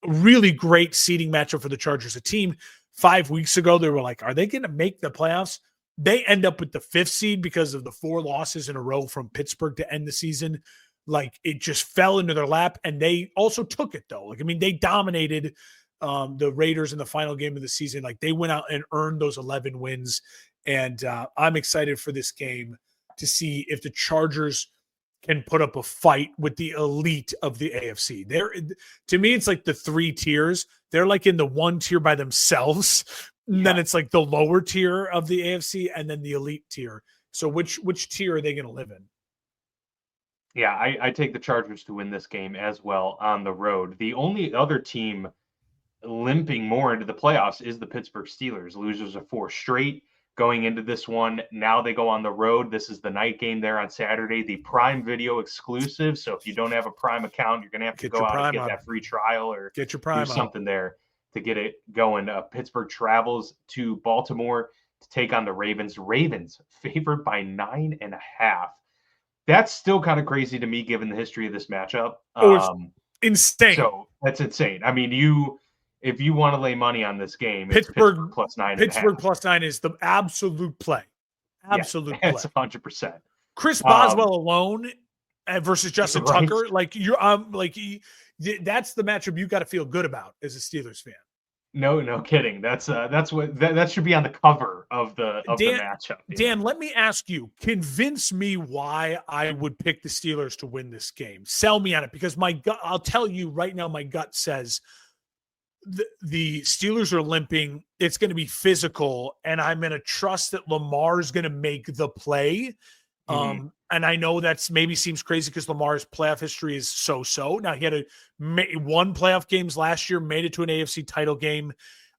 Really great seeding matchup for the Chargers. A team 5 weeks ago, they were like, are they going to make the playoffs? They end up with the 5th seed because of the 4 losses in a row from Pittsburgh to end the season. Like, it just fell into their lap, and they also took it though. Like, I mean, they dominated the Raiders in the final game of the season. Like, they went out and earned those 11 wins. And I'm excited for this game to see if the Chargers can put up a fight with the elite of the AFC. To me, it's like the 3 tiers. They're like in the 1 tier by themselves. And then it's like the lower tier of the AFC and then the elite tier. So which tier are they going to live in? Yeah, I take the Chargers to win this game as well on the road. The only other team limping more into the playoffs is the Pittsburgh Steelers. Losers of 4 straight going into this one. Now they go on the road. This is the night game there on Saturday, the Prime Video exclusive. So if you don't have a Prime account, you're going to have to go out and get that free trial or get your Prime do something there to get it going. Pittsburgh travels to Baltimore to take on the Ravens. Ravens favored by 9.5. That's still kind of crazy to me, given the history of this matchup. Insane. So that's insane. I mean, if you want to lay money on this game, Pittsburgh plus 9.5. Pittsburgh plus 9 is the absolute play. Absolute play. It's 100%. Chris Boswell alone versus Justin Tucker. Like that's the matchup you got to feel good about as a Steelers fan. No kidding. That's what that should be on the cover of the matchup. Dan, let me ask you, convince me why I would pick the Steelers to win this game. Sell me on it, because my gut, I'll tell you right now, my gut says the Steelers are limping. It's going to be physical, and I'm going to trust that Lamar is going to make the play. And I know that's maybe seems crazy because Lamar's playoff history is so-so. Now, he had won playoff games last year, made it to an AFC title game.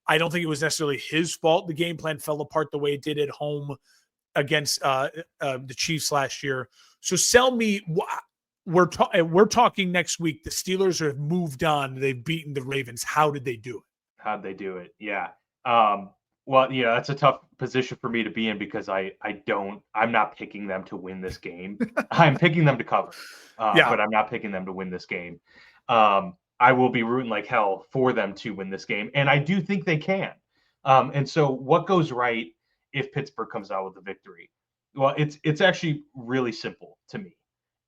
I don't think it was necessarily his fault. The game plan fell apart the way it did at home against the Chiefs last year. So sell me. We're talking next week. The Steelers have moved on. They've beaten the Ravens. How did they do it? How'd they do it? Yeah. Well, that's a tough position for me to be in because I'm not picking them to win this game. I'm picking them to cover, but I'm not picking them to win this game. I will be rooting like hell for them to win this game, and I do think they can. And so what goes right if Pittsburgh comes out with a victory? Well, it's actually really simple to me.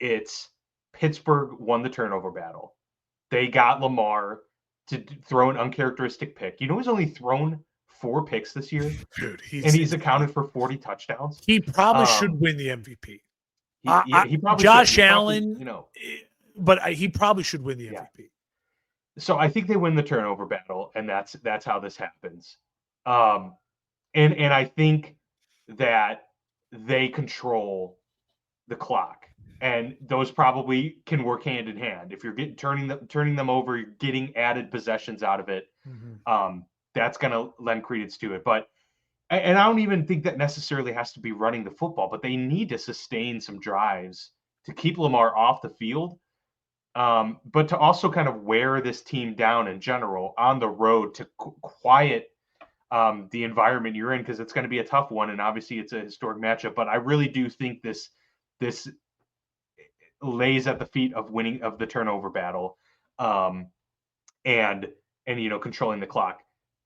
It's Pittsburgh won the turnover battle. They got Lamar to throw an uncharacteristic pick. He's only thrown 4 picks this year, dude, he's accounted for 40 touchdowns. He probably should win the MVP. He probably Josh should. Allen, but he probably should win the MVP. So I think they win the turnover battle, and that's how this happens. And I think that they control the clock, and those probably can work hand in hand. If you're turning them over, you're getting added possessions out of it. That's going to lend credence to it. But and I don't even think that necessarily has to be running the football, but they need to sustain some drives to keep Lamar off the field, but to also kind of wear this team down in general on the road to quiet the environment you're in, because it's going to be a tough one, and obviously it's a historic matchup. But I really do think this lays at the feet of winning of the turnover battle, and controlling the clock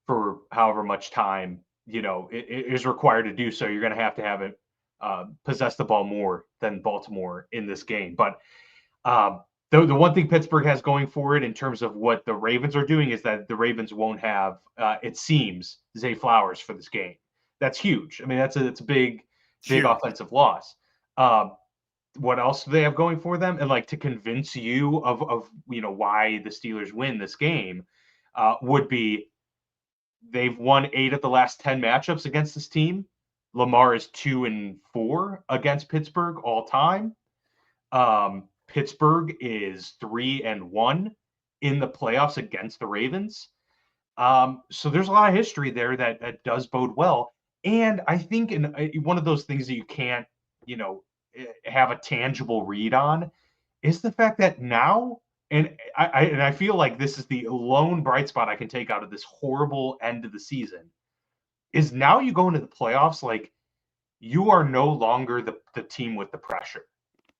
for however much time it is required to do so. You're going to have it possess the ball more than Baltimore in this game. But the one thing Pittsburgh has going for it in terms of what the Ravens are doing is that the Ravens won't have, it seems, Zay Flowers for this game. That's huge. I mean, that's a big offensive loss. What else do they have going for them? And like to convince you of why the Steelers win this game would be they've won 8 of the last 10 matchups against this team. Lamar is 2-4 against Pittsburgh all time. Pittsburgh is 3-1 in the playoffs against the Ravens. So there's a lot of history there that does bode well. And I think in one of those things that you can't, have a tangible read on is the fact that now, and I feel like this is the lone bright spot I can take out of this horrible end of the season, is now you go into the playoffs like you are no longer the team with the pressure.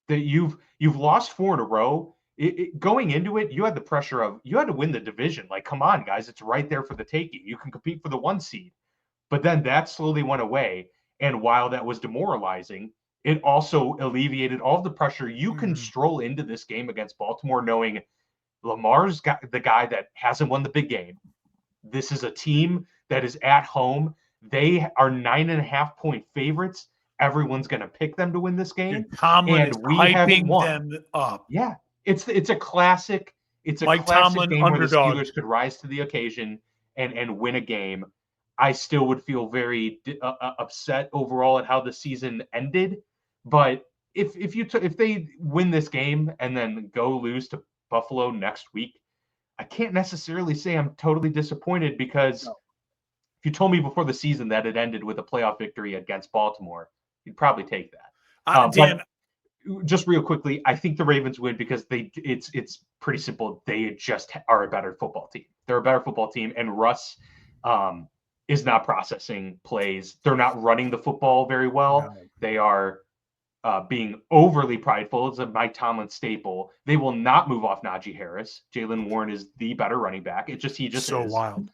That you've lost 4 in a row. Going into it, you had the pressure of you had to win the division. Like, come on, guys, it's right there for the taking. You can compete for the 1 seed. But then that slowly went away. And while that was demoralizing, it also alleviated all of the pressure. You can stroll into this game against Baltimore knowing Lamar's got the guy that hasn't won the big game. This is a team that is at home. They are 9.5-point favorites. Everyone's going to pick them to win this game. And Tomlin is hyping them up. Yeah, it's a classic. It's a Mike classic Tomlin game underdog. where the Steelers could rise to the occasion and win a game. I still would feel very upset overall at how the season ended. But if they win this game and then go lose to Buffalo next week, I can't necessarily say I'm totally disappointed, because if you told me before the season that it ended with a playoff victory against Baltimore, you'd probably take that. Dan, but just real quickly, I think the Ravens win because it's pretty simple. They just are a better football team. They're a better football team, and Russ is not processing plays. They're not running the football very well. No. They are being overly prideful. It's a Mike Tomlin staple. They will not move off Najee Harris. Jaylen Warren is the better running back. He just so is. Wild.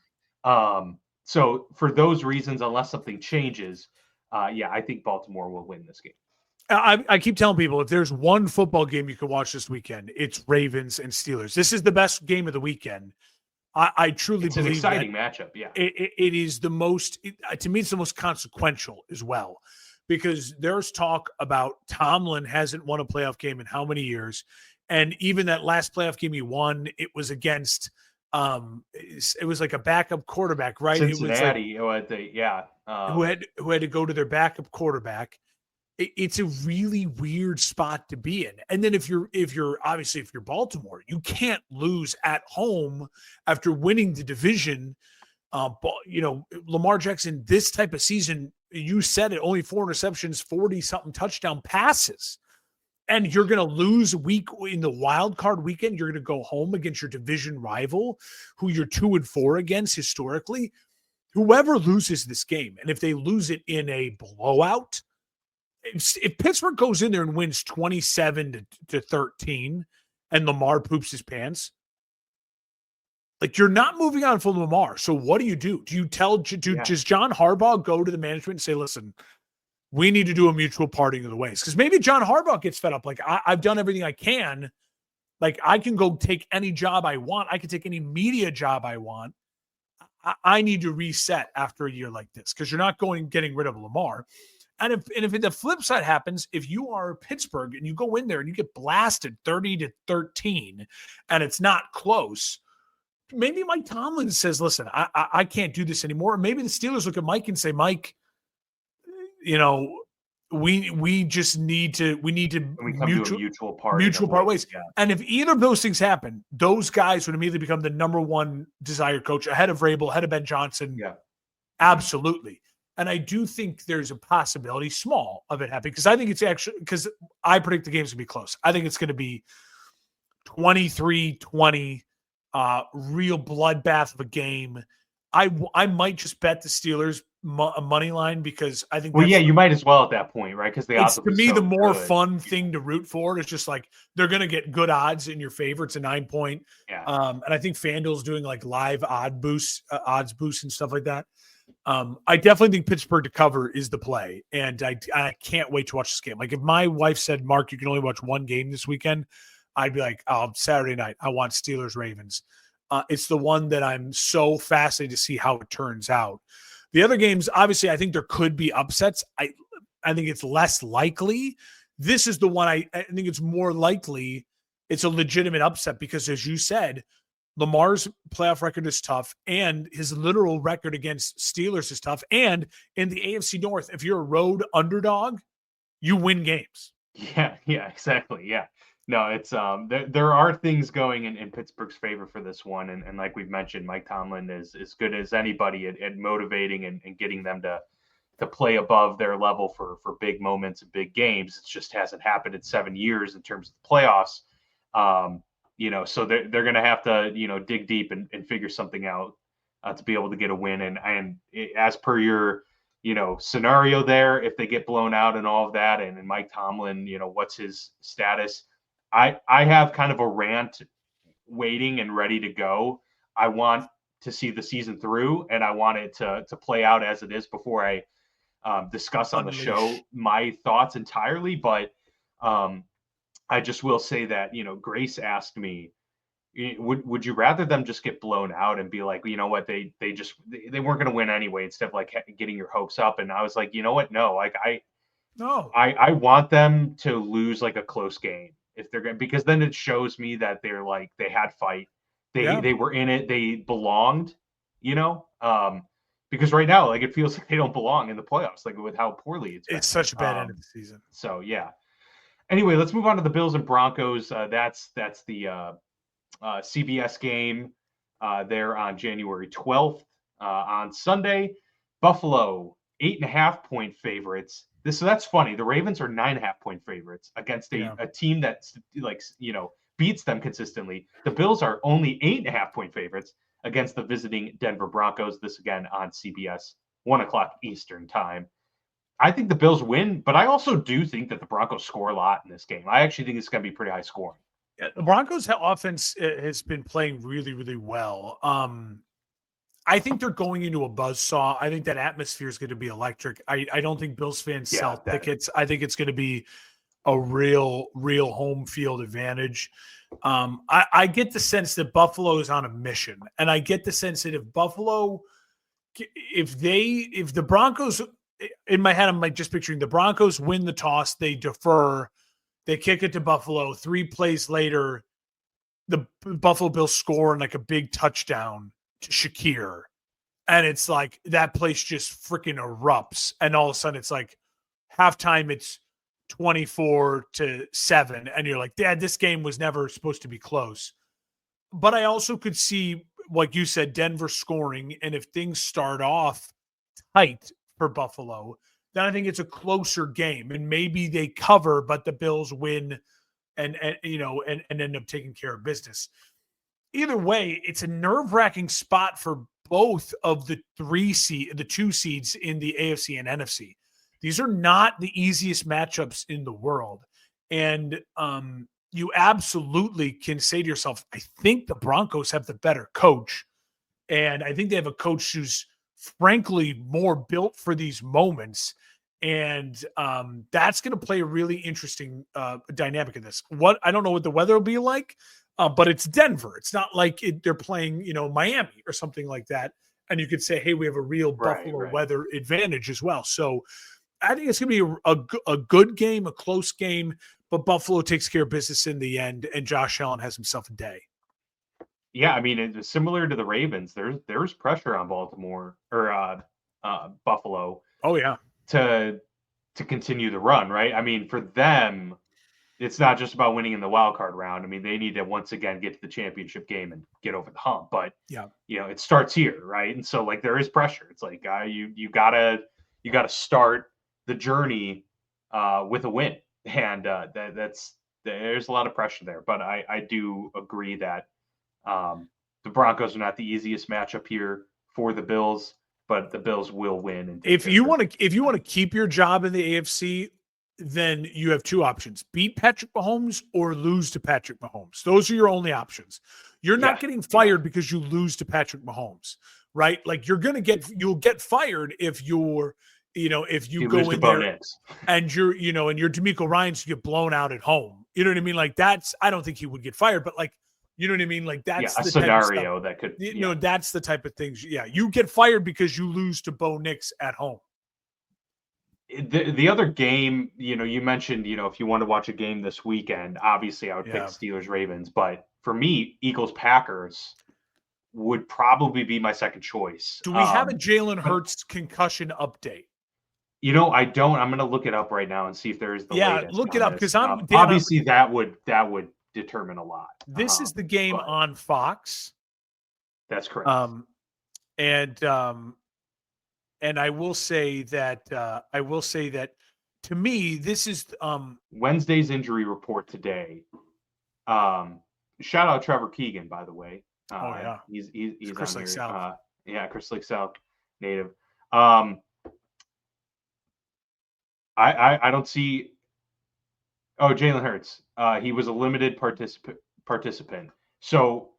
So for those reasons, unless something changes, I think Baltimore will win this game. I keep telling people, if there's one football game you can watch this weekend, it's Ravens and Steelers. This is the best game of the weekend. I truly believe it's an exciting matchup. Yeah, it is the most. To me, it's the most consequential as well, because there's talk about Tomlin hasn't won a playoff game in how many years, and even that last playoff game he won, it was against. It was like a backup quarterback, right? Cincinnati, it was like, who had to go to their backup quarterback. It's a really weird spot to be in. And then if you're Baltimore, you can't lose at home after winning the division. Lamar Jackson, this type of season, you said it, only 4 interceptions, 40-something touchdown passes. And you're going to lose week in the wild card weekend. You're going to go home against your division rival, who you're 2-4 against historically. Whoever loses this game, and if they lose it in a blowout, if Pittsburgh goes in there and wins 27-13 and Lamar poops his pants, like, you're not moving on from Lamar. So what do? Do you does John Harbaugh go to the management and say, listen, we need to do a mutual parting of the ways? Because maybe John Harbaugh gets fed up. Like, I've done everything I can. Like, I can go take any job I want. I can take any media job I want. I need to reset after a year like this, because you're not getting rid of Lamar. And if the flip side happens, if you are Pittsburgh and you go in there and you get blasted 30-13 and it's not close, maybe Mike Tomlin says, listen, I can't do this anymore. Maybe the Steelers look at Mike and say, Mike, we just need to mutual part ways. Yeah. And if either of those things happen, those guys would immediately become the number one desired coach ahead of Vrabel, ahead of Ben Johnson. Yeah, absolutely. And I do think there's a possibility, small, of it happening, because I think it's actually, because I predict the game's going to be close. I think it's going to be 23-20, real bloodbath of a game. I might just bet the Steelers money line, because I think. Well, yeah, you might as well at that point, right? Because it's to me the more fun thing to root for. It's just like they're going to get good odds in your favor. It's a 9-point. Yeah. And I think FanDuel's doing like live odds boosts and stuff like that. I definitely think Pittsburgh to cover is the play, and I can't wait to watch this game. Like if my wife said, Mark, you can only watch one game this weekend, I'd be like, oh, Saturday night, I want Steelers Ravens. It's the one that I'm so fascinated to see how it turns out. The other games, obviously, I think there could be upsets. I think it's less likely. This is the one I think it's more likely it's a legitimate upset, because, as you said, Lamar's playoff record is tough, and his literal record against Steelers is tough. And in the AFC North, if you're a road underdog, you win games. Yeah, exactly. Yeah. No, it's there are things going in Pittsburgh's favor for this one, and like we've mentioned, Mike Tomlin is as good as anybody at motivating and getting them to play above their level for big moments and big games. It just hasn't happened in 7 years in terms of the playoffs. So they're going to have to dig deep and figure something out to be able to get a win. And as per your scenario there, if they get blown out and all of that, and Mike Tomlin, what's his status? I have kind of a rant waiting and ready to go. I want to see the season through, and I want it to play out as it is before I discuss on the show my thoughts entirely. But I just will say that, Grace asked me, would you rather them just get blown out and be like, you know what, they weren't going to win anyway, instead of like getting your hopes up? And I was like, you know what? No, like I want them to lose like a close game. If they're going, because then it shows me that they're like, they had fight, they were in it, they belonged, because right now, like, it feels like they don't belong in the playoffs, like with how poorly it's such a bad end of the season. So yeah. Anyway, let's move on to the Bills and Broncos. That's the CBS game there on January 12th. On Sunday, Buffalo 8.5-point favorites. So that's funny. The Ravens are 9.5-point favorites against a team that's beats them consistently. The Bills are only 8.5-point favorites against the visiting Denver Broncos. This again on CBS, 1:00 Eastern time. I think the Bills win, but I also do think that the Broncos score a lot in this game. I actually think it's going to be pretty high scoring. Yeah, the Broncos offense has been playing really, really well. I think they're going into a buzzsaw. I think that atmosphere is going to be electric. I don't think Bills fans sell tickets. I think it's going to be a real home field advantage. I get the sense that Buffalo is on a mission, and I get the sense that if the Broncos, in my head, I'm like just picturing the Broncos win the toss, they defer, they kick it to Buffalo. 3 plays later, the Buffalo Bills score and like a big touchdown to Shakir. And it's like that place just freaking erupts. And all of a sudden it's like halftime, it's 24-7. And you're like, Dad, this game was never supposed to be close. But I also could see, like you said, Denver scoring. And if things start off tight for Buffalo, then I think it's a closer game. And maybe they cover, but the Bills win and end up taking care of business. Either way, it's a nerve-wracking spot for both of the 2 seeds in the AFC and NFC. These are not the easiest matchups in the world. And you absolutely can say to yourself, I think the Broncos have the better coach. And I think they have a coach who's frankly more built for these moments. And that's going to play a really interesting dynamic in this. I don't know what the weather will be like. But it's Denver. It's not like they're playing, Miami or something like that. And you could say, hey, we have a real Buffalo weather advantage as well. So I think it's going to be a good game, a close game, but Buffalo takes care of business in the end, and Josh Allen has himself a day. Yeah, I mean, it's similar to the Ravens. There's pressure on Baltimore or Buffalo Oh yeah. to continue the run, right? I mean, for them, it's not just about winning in the wild card round. I mean, they need to once again get to the championship game and get over the hump. But Yeah. it starts here, right? And so like there is pressure. It's like you gotta start the journey with a win, and there's a lot of pressure there. But I do agree that the Broncos are not the easiest matchup here for the Bills, but the Bills will win. And if you want to keep your job in the AFC, then you have two options: beat Patrick Mahomes or lose to Patrick Mahomes. Those are your only options. You're not getting fired because you lose to Patrick Mahomes, right? Like you'll get fired if you're, if you go in there and you're, and your DeMeco Ryans get blown out at home. You know what I mean? Like I don't think he would get fired, but like, you know what I mean? Like that's a the scenario that could, that's the type of things. Yeah. You get fired because you lose to Bo Nix at home. The other game, you mentioned, if you want to watch a game this weekend, obviously I would pick Steelers Ravens, but for me, Eagles Packers would probably be my second choice. Do we have a Jalen Hurts concussion update? I don't. I'm going to look it up right now and see if there's the latest. Look it up because obviously that would determine a lot. This is the game on Fox. That's correct. And I will say that to me, this is Wednesday's injury report today. Shout out Trevor Keegan, by the way. He's Chris Lake South. Chris Lake South native. I don't see. Oh, Jalen Hurts. He was a limited participant. So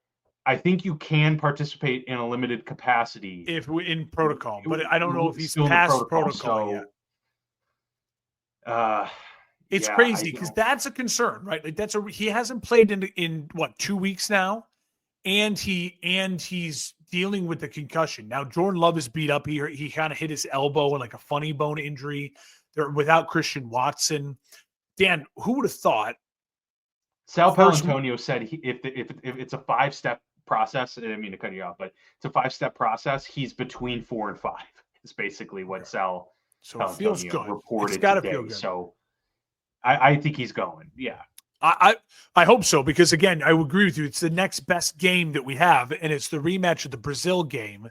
I think you can participate in a limited capacity if in protocol, but I don't know if he's past protocol yet. It's crazy because that's a concern, right? Like he hasn't played in what 2 weeks now, and he's dealing with the concussion. Now Jordan Love is beat up. He kind of hit his elbow and like a funny bone injury. They're without Christian Watson. Dan, who would have thought? Sal Paolantonio said if it's a 5-step process, I didn't mean to cut you off, but it's a 5-step process. He's between 4 and 5. It's basically what Sal Paolantonio reported today. Feel good. So I think he's going. Yeah. I hope so, because again, I agree with you. It's the next best game that we have, and it's the rematch of the Brazil game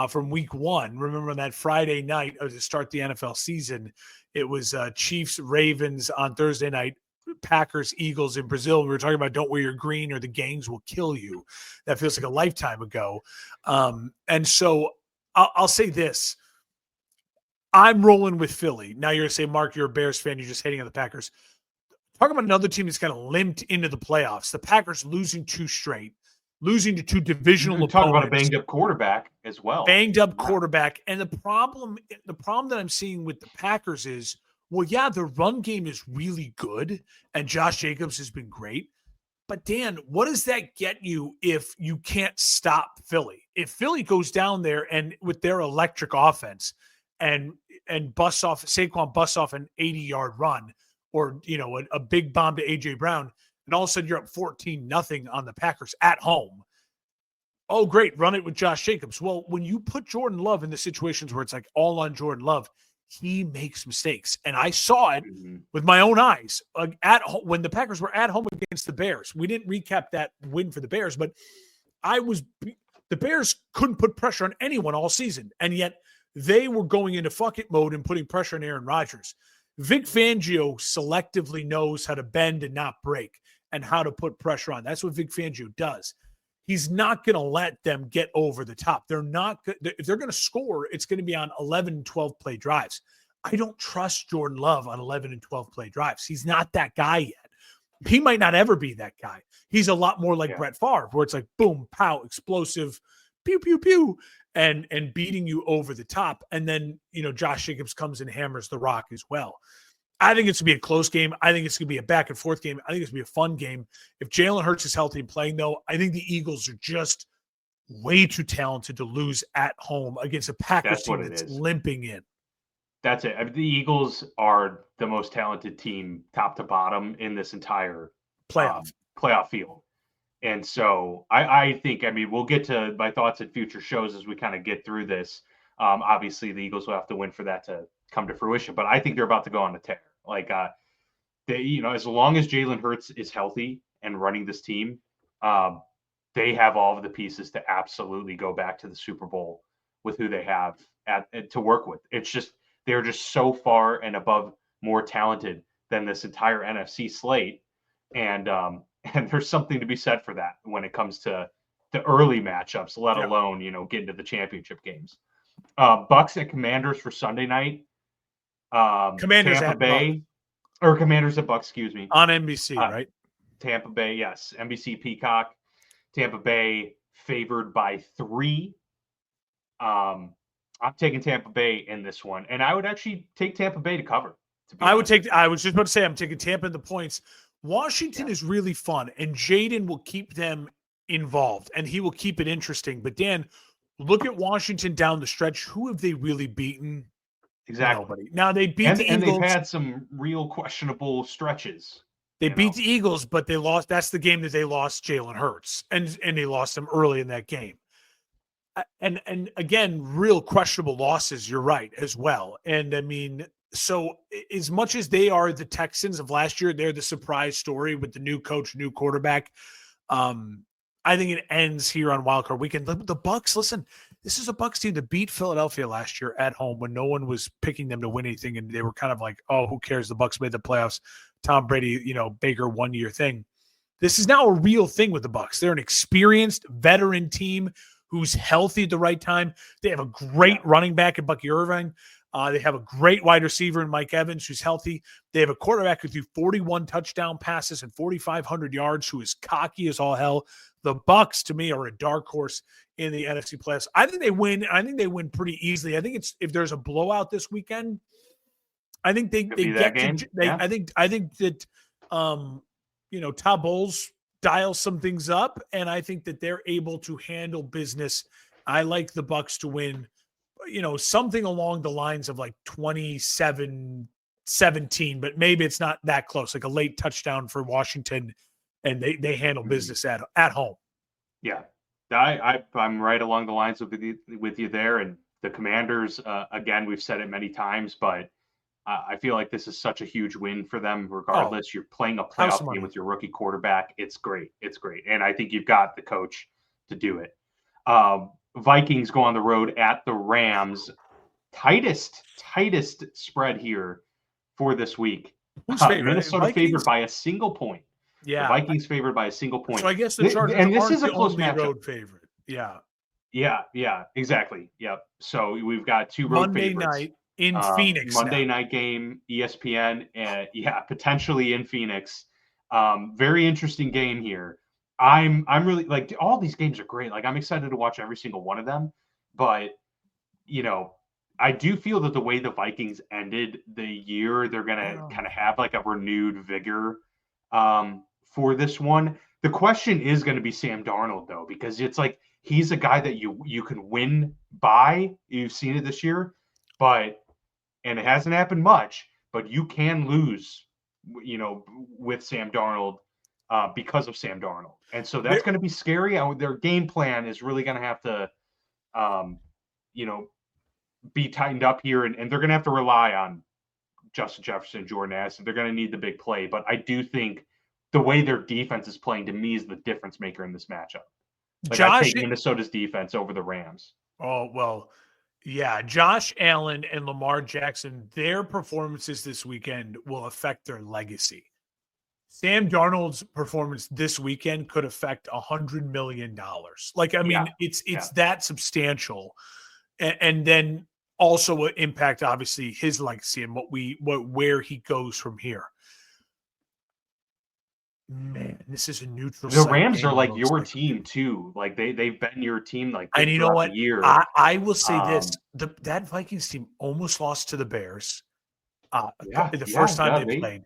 from week 1. Remember that Friday night to start the NFL season, it was Chiefs Ravens on Thursday night, Packers Eagles in Brazil. We were talking about don't wear your green or the gangs will kill you. That feels like a lifetime ago. And so I'll say this. I'm rolling with Philly. Now you're going to say, Mark, you're a Bears fan. You're just hating on the Packers. Talking about another team that's kind of limped into the playoffs. The Packers losing 2 straight, losing to 2 divisional opponents. Talking about a banged up quarterback as well. Banged up quarterback. And the problem that I'm seeing with the Packers is, well, yeah, the run game is really good, and Josh Jacobs has been great. But Dan, what does that get you if you can't stop Philly? If Philly goes down there and with their electric offense and Saquon busts off an 80-yard run, or a big bomb to AJ Brown, and all of a sudden you're up 14-0 on the Packers at home. Oh, great, run it with Josh Jacobs. Well, when you put Jordan Love in the situations where it's like all on Jordan Love, he makes mistakes, and I saw it with my own eyes when the Packers were at home against the Bears. We didn't recap that win for the Bears, but the Bears couldn't put pressure on anyone all season, and yet they were going into fuck it mode and putting pressure on Aaron Rodgers. Vic Fangio selectively knows how to bend and not break and how to put pressure on. That's what Vic Fangio does. He's not going to let them get over the top. If they're going to score, it's going to be on 11 and 12 play drives. I don't trust Jordan Love on 11 and 12 play drives. He's not that guy yet. He might not ever be that guy. He's a lot more like Brett Favre, where it's like boom, pow, explosive, pew, pew, pew, and beating you over the top. And then, Josh Jacobs comes and hammers the rock as well. I think it's going to be a close game. I think it's going to be a back and forth game. I think it's going to be a fun game. If Jalen Hurts is healthy and playing, though, I think the Eagles are just way too talented to lose at home against a Packers team that's limping in. That's it. I mean, the Eagles are the most talented team, top to bottom, in this entire playoff field. And so I think, I mean, we'll get to my thoughts in future shows as we kind of get through this. Obviously, the Eagles will have to win for that to come to fruition, but I think they're about to go on a tear. Like, as long as Jalen Hurts is healthy and running this team, they have all of the pieces to absolutely go back to the Super Bowl with who they have to work with. It's just they're just so far and above more talented than this entire NFC slate, and and there's something to be said for that when it comes to the early matchups, let alone getting to the championship games. Bucks and Commanders for Sunday night. Commanders Tampa Bay or Commanders at Bucks, excuse me, on NBC, right? Tampa Bay, yes, NBC Peacock. Tampa Bay favored by 3. I'm taking Tampa Bay in this one, and I would actually take Tampa Bay to cover. I was just about to say I'm taking Tampa in the points. Washington is really fun, and Jaden will keep them involved, and he will keep it interesting. But Dan, look at Washington down the stretch. Who have they really beaten? Exactly. Nobody. Now they beat the Eagles. And they've had some real questionable stretches. They beat the Eagles, but they lost. That's the game that they lost Jalen Hurts, and they lost him early in that game. And again, real questionable losses. You're right as well. And I mean, so as much as they are the Texans of last year, they're the surprise story with the new coach, new quarterback. I think it ends here on Wildcard Weekend. The Bucks, listen, this is a Bucks team that beat Philadelphia last year at home when no one was picking them to win anything, and they were kind of like, oh, who cares? The Bucks made the playoffs. Tom Brady, Baker 1 year thing. This is now a real thing with the Bucks. They're an experienced veteran team who's healthy at the right time. They have a great running back in Bucky Irving. They have a great wide receiver in Mike Evans, who's healthy. They have a quarterback who threw 41 touchdown passes and 4,500 yards, who is cocky as all hell. The Bucks, to me, are a dark horse in the NFC playoffs. I think they win. I think they win pretty easily. I think if there's a blowout this weekend, I think they get to. I think that Todd Bowles dials some things up, and I think that they're able to handle business. I like the Bucks to win. Something along the lines of like 27-17, but maybe it's not that close, like a late touchdown for Washington, and they handle business at home. Yeah, I'm right along the lines with you there. And the Commanders, again, we've said it many times, but I feel like this is such a huge win for them regardless. You're playing a playoff game with your rookie quarterback. It's great. It's great. And I think you've got the coach to do it. Vikings go on the road at the Rams. Tightest spread here for this week. Minnesota favored by a single point. Yeah, the Vikings favored by a single point. So I guess the Chargers and this is a close matchup. Road favorite. Yeah, exactly. Yep. So we've got two road Monday favorites. Night in Phoenix. Monday night game, ESPN. Potentially in Phoenix. Very interesting game here. I'm really like, all these games are great. Like, I'm excited to watch every single one of them, but I do feel that the way the Vikings ended the year, they're gonna kind of have like a renewed vigor for this one. The question is going to be Sam Darnold, though, because it's like he's a guy that you can win by. You've seen it this year, and it hasn't happened much, but you can lose, with Sam Darnold because of Sam Darnold. And so that's going to be scary. Their game plan is really going to have to, be tightened up here, and they're going to have to rely on Justin Jefferson, Jordan Addison. They're going to need the big play, but I do think the way their defense is playing, to me, is the difference maker in this matchup. I take Minnesota's defense over the Rams. Oh, well, yeah. Josh Allen and Lamar Jackson, their performances this weekend will affect their legacy. Sam Darnold's performance this weekend could affect $100 million. It's that substantial. And then also impact, obviously, his legacy and where he goes from here. Man, this is a neutral. The Rams are like your team too. Like they've been your team like. And you know what? Year. I will say this: that Vikings team almost lost to the Bears. The first time they played,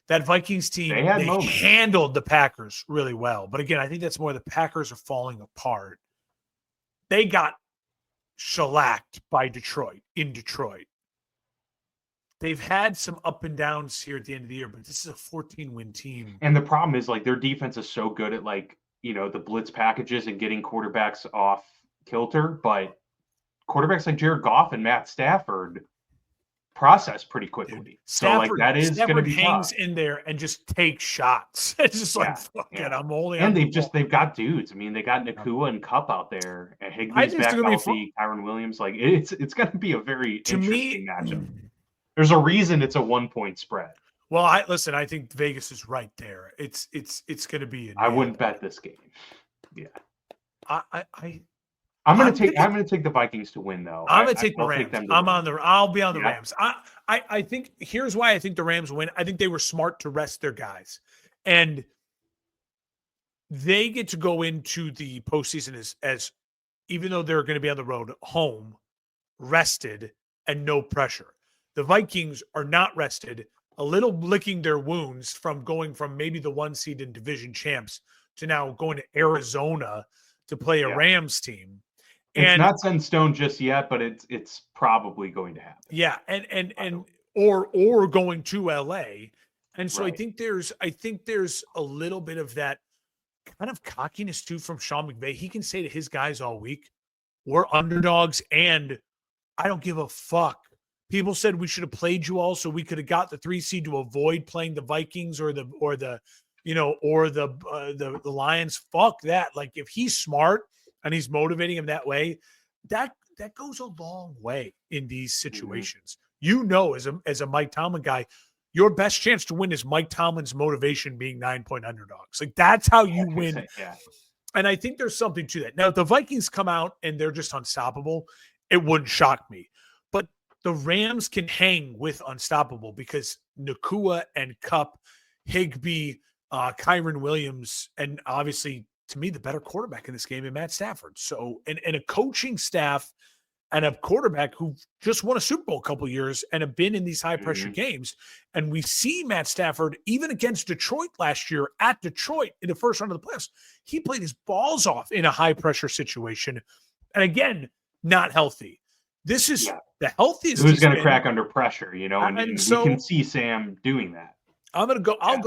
that Vikings team they handled the Packers really well. But again, I think that's more the Packers are falling apart. They got shellacked by Detroit in Detroit. They've had some up and downs here at the end of the year, but this is a 14-win team. And the problem is, like, their defense is so good at, like, the blitz packages and getting quarterbacks off kilter, but quarterbacks like Jared Goff and Matt Stafford process pretty quickly. Stafford, so that is going to be hangs tough. in there and just takes shots. It's just fuck it, I'm only. And they've got dudes. I mean, they got Nakua and Kupp out there, and Higbee's back healthy. Kyron Williams, it's going to be a very interesting matchup. There's a reason it's a 1-point spread. Well, I think Vegas is right there. It's going to be. I wouldn't bet this game. Yeah, I'm going to take the Vikings to win, though. I'm going to take the Rams. I'll be on the Rams. I think here's why I think the Rams win. I think they were smart to rest their guys, and they get to go into the postseason as even though they're going to be on the road, home, rested, and no pressure. The Vikings are not rested, a little licking their wounds from going from maybe the 1 seed in division champs to now going to Arizona to play a Rams team. It's not set in stone just yet, but it's probably going to happen. Yeah, and or going to LA. And so I think there's a little bit of that kind of cockiness too from Sean McVay. He can say to his guys all week, we're underdogs and I don't give a fuck. People said we should have played you all so we could have got the 3 seed to avoid playing the Vikings or the Lions. Fuck that. Like if he's smart and he's motivating him that way, that goes a long way in these situations. Mm-hmm. As a Mike Tomlin guy, your best chance to win is Mike Tomlin's motivation being 9-point underdogs. Like that's how you win. Yeah. And I think there's something to that. Now, if the Vikings come out and they're just unstoppable, it wouldn't shock me. But the Rams can hang with unstoppable because Nakua and Kupp, Higbee, Kyron Williams, and obviously, to me, the better quarterback in this game is Matt Stafford. So, and a coaching staff and a quarterback who just won a Super Bowl a couple of years and have been in these high-pressure games. And we see Matt Stafford, even against Detroit last year, at Detroit in the first round of the playoffs, he played his balls off in a high-pressure situation. And again, not healthy. This is the healthiest. Who's going to crack under pressure, and so, we can see Sam doing that. I'm going to go. I'll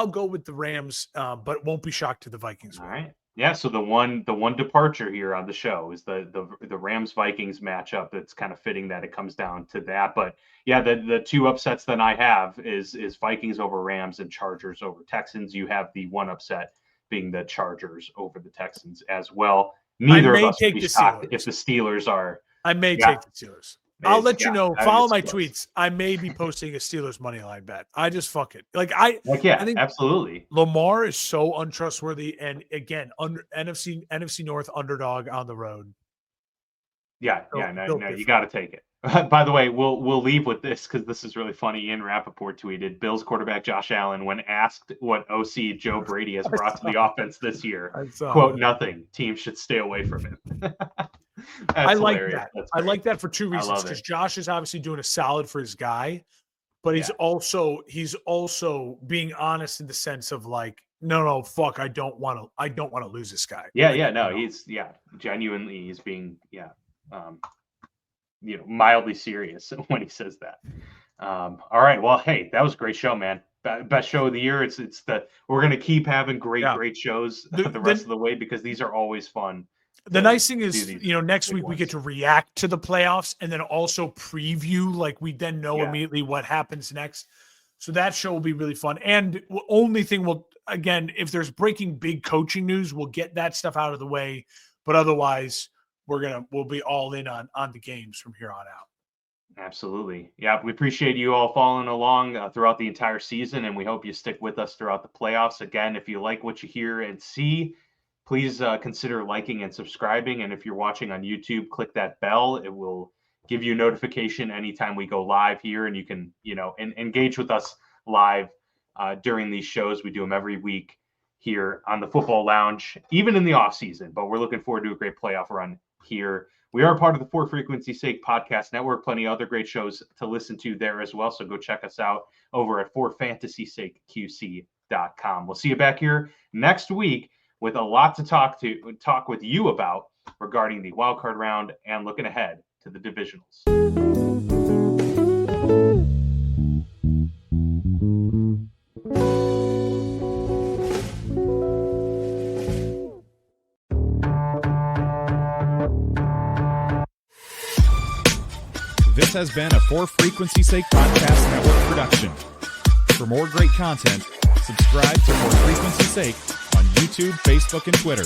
go with the Rams, but won't be shocked to the Vikings. All right. Yeah. So the one departure here on the show is the Rams Vikings matchup. That's kind of fitting that it comes down to that. But yeah, the 2 upsets that I have is Vikings over Rams and Chargers over Texans. You have the 1 upset being the Chargers over the Texans as well. Neither of us would be shocked if the Steelers are. I may take the Steelers. I'll let you know. Follow my tweets. I may be posting a Steelers money line bet. I just fuck it. I think absolutely. Lamar is so untrustworthy, and again, NFC North underdog on the road. Yeah, you got to take it. By the way, we'll leave with this because this is really funny. Ian Rappaport tweeted, Bills quarterback Josh Allen, when asked what OC Joe Brady has brought to the offense this year, quote, nothing. Teams should stay away from him. I like that. I like that for 2 reasons. Because Josh is obviously doing a solid for his guy, but he's also being honest in the sense of like, no, fuck, I don't want to lose this guy. He's genuinely he's being mildly serious when he says that. All right, well, hey, that was a great show, man. Best show of the year. We're gonna keep having great shows the rest of the way because these are always fun. The nice thing is, next week we get to react to the playoffs and then also preview. Like we then know immediately what happens next. So that show will be really fun. And only thing again, if there's breaking big coaching news, we'll get that stuff out of the way. But otherwise, we'll be all in on the games from here on out. Absolutely. Yeah, we appreciate you all following along throughout the entire season, and we hope you stick with us throughout the playoffs. Again, if you like what you hear and see, please consider liking and subscribing. And if you're watching on YouTube, click that bell. It will give you a notification anytime we go live here, and you can, engage with us live during these shows. We do them every week here on the Football Lounge, even in the off season, but we're looking forward to a great playoff run here. We are part of the For Frequency Sake podcast network. Plenty of other great shows to listen to there as well. So go check us out over at forfantasysakeqc.com. We'll see you back here next week with a lot to talk with you about regarding the wildcard round and looking ahead to the divisionals. This has been a For Frequency's Sake Podcast Network production. For more great content, subscribe to For Frequency's Sake on YouTube, Facebook, and Twitter.